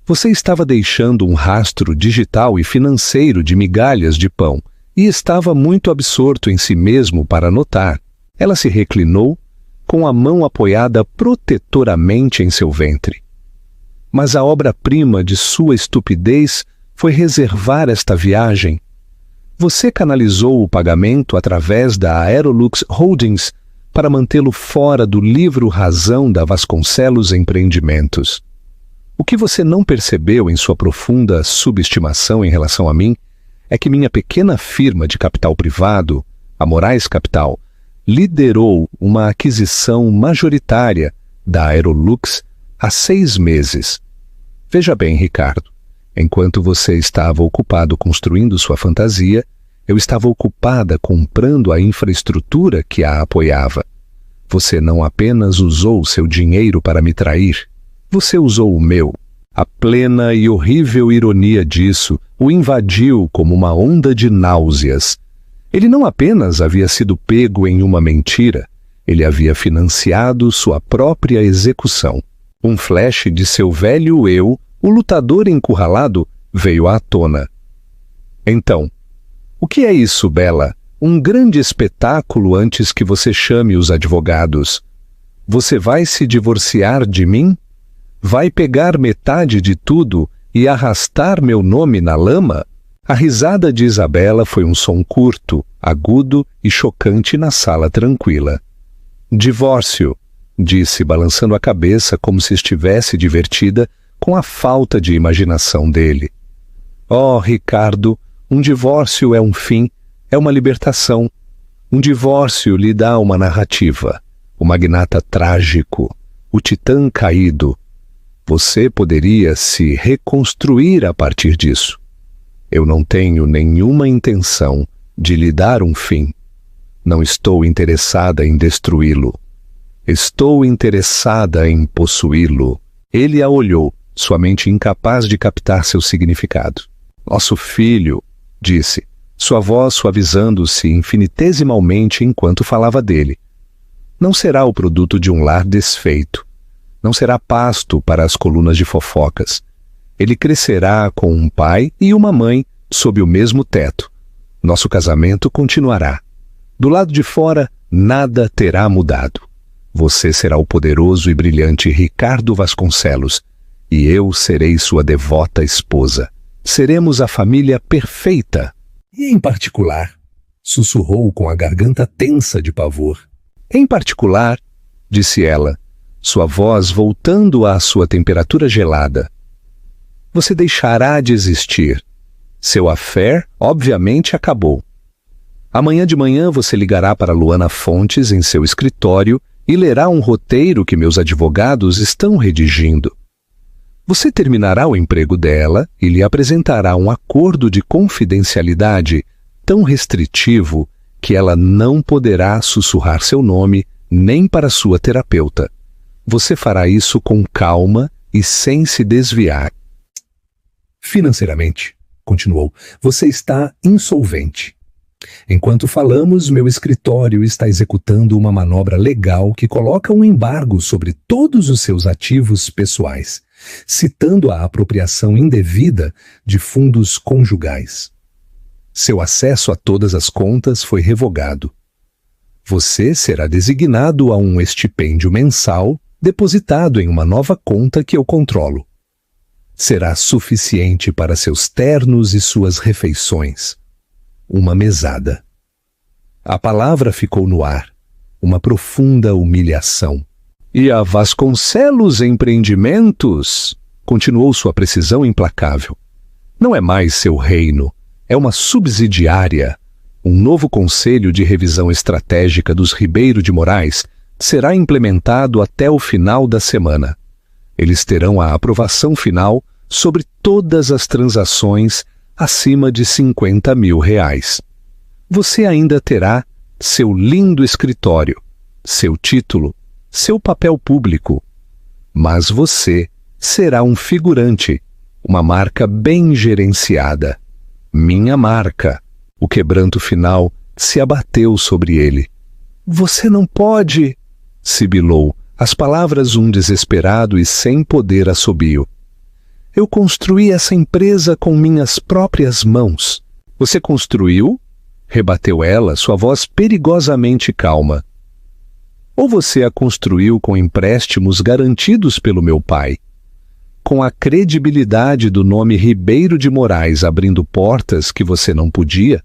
[SPEAKER 1] Você estava deixando um rastro digital e financeiro de migalhas de pão e estava muito absorto em si mesmo para notar. Ela se reclinou, com a mão apoiada protetoramente em seu ventre. Mas a obra-prima de sua estupidez foi reservar esta viagem. Você canalizou o pagamento através da Aerolux Holdings para mantê-lo fora do livro razão da Vasconcelos Empreendimentos. O que você não percebeu em sua profunda subestimação em relação a mim é que minha pequena firma de capital privado, a Moraes Capital, liderou uma aquisição majoritária da Aerolux há 6 meses. Veja bem, Ricardo, enquanto você estava ocupado construindo sua fantasia, eu estava ocupada comprando a infraestrutura que a apoiava. Você não apenas usou seu dinheiro para me trair, você usou o meu. A plena e horrível ironia disso o invadiu como uma onda de náuseas. Ele não apenas havia sido pego em uma mentira, ele havia financiado sua própria execução. Um flash de seu velho eu, o lutador encurralado, veio à tona. Então, o que é isso, Bela? Um grande espetáculo antes que você chame os advogados. Você vai se divorciar de mim? Vai pegar metade de tudo e arrastar meu nome na lama? A risada de Isabela foi um som curto, agudo e chocante na sala tranquila. Divórcio, disse, balançando a cabeça como se estivesse divertida com a falta de imaginação dele. Oh, Ricardo, um divórcio é um fim, é uma libertação. Um divórcio lhe dá uma narrativa, o magnata trágico, o titã caído. Você poderia se reconstruir a partir disso. Eu não tenho nenhuma intenção de lhe dar um fim. Não estou interessada em destruí-lo. Estou interessada em possuí-lo. Ele a olhou, sua mente incapaz de captar seu significado. Nosso filho, disse, sua voz suavizando-se infinitesimalmente enquanto falava dele. Não será o produto de um lar desfeito. Não será pasto para as colunas de fofocas. Ele crescerá com um pai e uma mãe sob o mesmo teto. Nosso casamento continuará. Do lado de fora, nada terá mudado. Você será o poderoso e brilhante Ricardo Vasconcelos, e eu serei sua devota esposa. Seremos a família perfeita. E em particular, sussurrou com a garganta tensa de pavor. Em particular, disse ela, sua voz voltando à sua temperatura gelada. Você deixará de existir. Seu affair, obviamente, acabou. Amanhã de manhã você ligará para Luana Fontes em seu escritório e lerá um roteiro que meus advogados estão redigindo. Você terminará o emprego dela e lhe apresentará um acordo de confidencialidade tão restritivo que ela não poderá sussurrar seu nome nem para sua terapeuta. Você fará isso com calma e sem se desviar. Financeiramente, continuou, você está insolvente. Enquanto falamos, meu escritório está executando uma manobra legal que coloca um embargo sobre todos os seus ativos pessoais, citando a apropriação indevida de fundos conjugais. Seu acesso a todas as contas foi revogado. Você será designado a um estipêndio mensal depositado em uma nova conta que eu controlo. Será suficiente para seus ternos e suas refeições. Uma mesada. A palavra ficou no ar, uma profunda humilhação. E a Vasconcelos Empreendimentos? Continuou sua precisão implacável. Não é mais seu reino, é uma subsidiária. Um novo Conselho de Revisão Estratégica dos Ribeiro de Moraes será implementado até o final da semana. Eles terão a aprovação final sobre todas as transações acima de R$50 mil. Você ainda terá seu lindo escritório, seu título, seu papel público. Mas você será um figurante, uma marca bem gerenciada. Minha marca. O quebranto final se abateu sobre ele. Você não pode, sibilou, as palavras um desesperado e sem poder assobio. Eu construí essa empresa com minhas próprias mãos. Você construiu? Rebateu ela, sua voz perigosamente calma. Ou você a construiu com empréstimos garantidos pelo meu pai? Com a credibilidade do nome Ribeiro de Moraes abrindo portas que você não podia?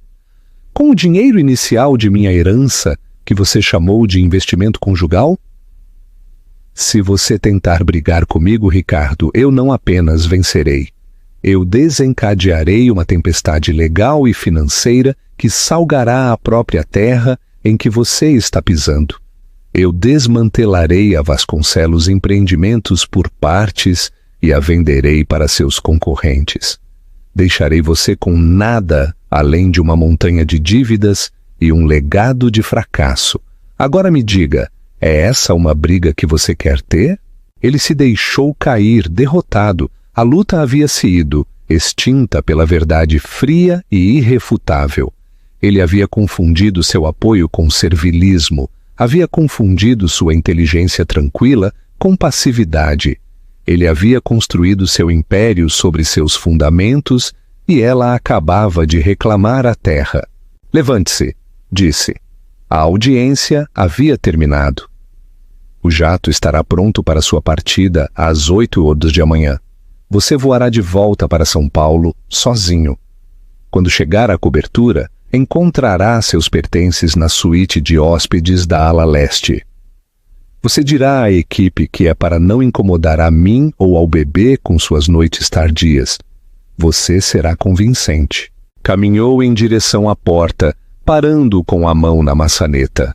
[SPEAKER 1] Com o dinheiro inicial de minha herança, que você chamou de investimento conjugal? Se você tentar brigar comigo, Ricardo, eu não apenas vencerei. Eu desencadearei uma tempestade legal e financeira que salgará a própria terra em que você está pisando. Eu desmantelarei a Vasconcelos Empreendimentos por partes e a venderei para seus concorrentes. Deixarei você com nada além de uma montanha de dívidas e um legado de fracasso. Agora me diga, é essa uma briga que você quer ter? Ele se deixou cair, derrotado. A luta havia se ido, extinta pela verdade fria e irrefutável. Ele havia confundido seu apoio com servilismo, havia confundido sua inteligência tranquila com passividade. Ele havia construído seu império sobre seus fundamentos e ela acabava de reclamar a terra. Levante-se, disse. A audiência havia terminado. O jato estará pronto para sua partida às 8h da manhã. Você voará de volta para São Paulo sozinho. Quando chegar à cobertura, encontrará seus pertences na suíte de hóspedes da ala leste. Você dirá à equipe que é para não incomodar a mim ou ao bebê com suas noites tardias. Você será convincente. Caminhou em direção à porta, parando com a mão na maçaneta.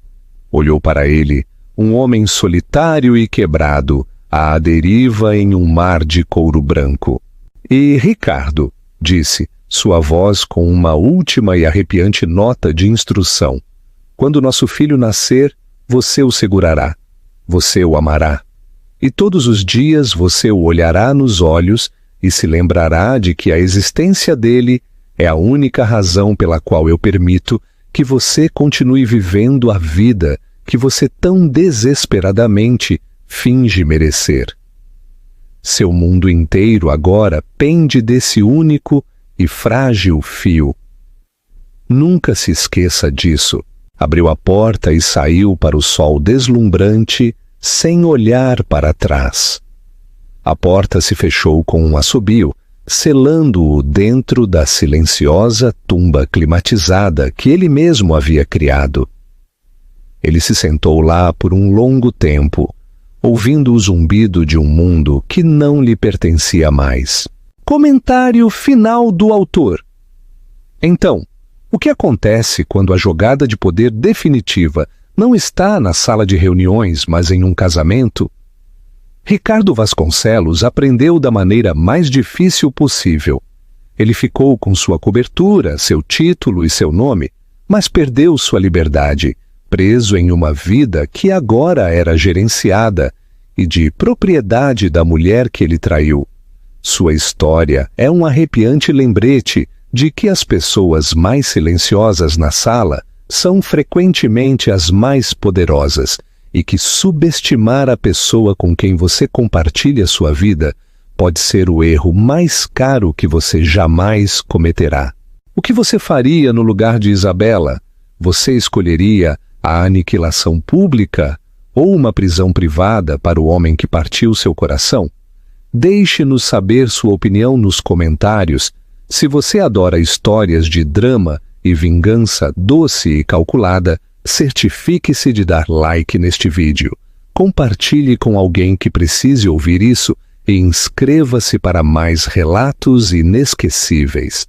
[SPEAKER 1] Olhou para ele, um homem solitário e quebrado, à deriva em um mar de couro branco. E Ricardo, disse, sua voz com uma última e arrepiante nota de instrução. Quando nosso filho nascer, você o segurará. Você o amará. E todos os dias você o olhará nos olhos e se lembrará de que a existência dele é a única razão pela qual eu permito que você continue vivendo a vida que você tão desesperadamente finge merecer. Seu mundo inteiro agora pende desse único e frágil fio. Nunca se esqueça disso. Abriu a porta e saiu para o sol deslumbrante, sem olhar para trás. A porta se fechou com um assobio, selando-o dentro da silenciosa tumba climatizada que ele mesmo havia criado. Ele se sentou lá por um longo tempo, ouvindo o zumbido de um mundo que não lhe pertencia mais. Comentário final do autor. Então, o que acontece quando a jogada de poder definitiva não está na sala de reuniões, mas em um casamento? Ricardo Vasconcelos aprendeu da maneira mais difícil possível. Ele ficou com sua cobertura, seu título e seu nome, mas perdeu sua liberdade, preso em uma vida que agora era gerenciada e de propriedade da mulher que ele traiu. Sua história é um arrepiante lembrete de que as pessoas mais silenciosas na sala são frequentemente as mais poderosas e que subestimar a pessoa com quem você compartilha sua vida pode ser o erro mais caro que você jamais cometerá. O que você faria no lugar de Isabela? Você escolheria a aniquilação pública ou uma prisão privada para o homem que partiu seu coração? Deixe-nos saber sua opinião nos comentários. Se você adora histórias de drama e vingança doce e calculada, certifique-se de dar like neste vídeo. Compartilhe com alguém que precise ouvir isso e inscreva-se para mais relatos inesquecíveis.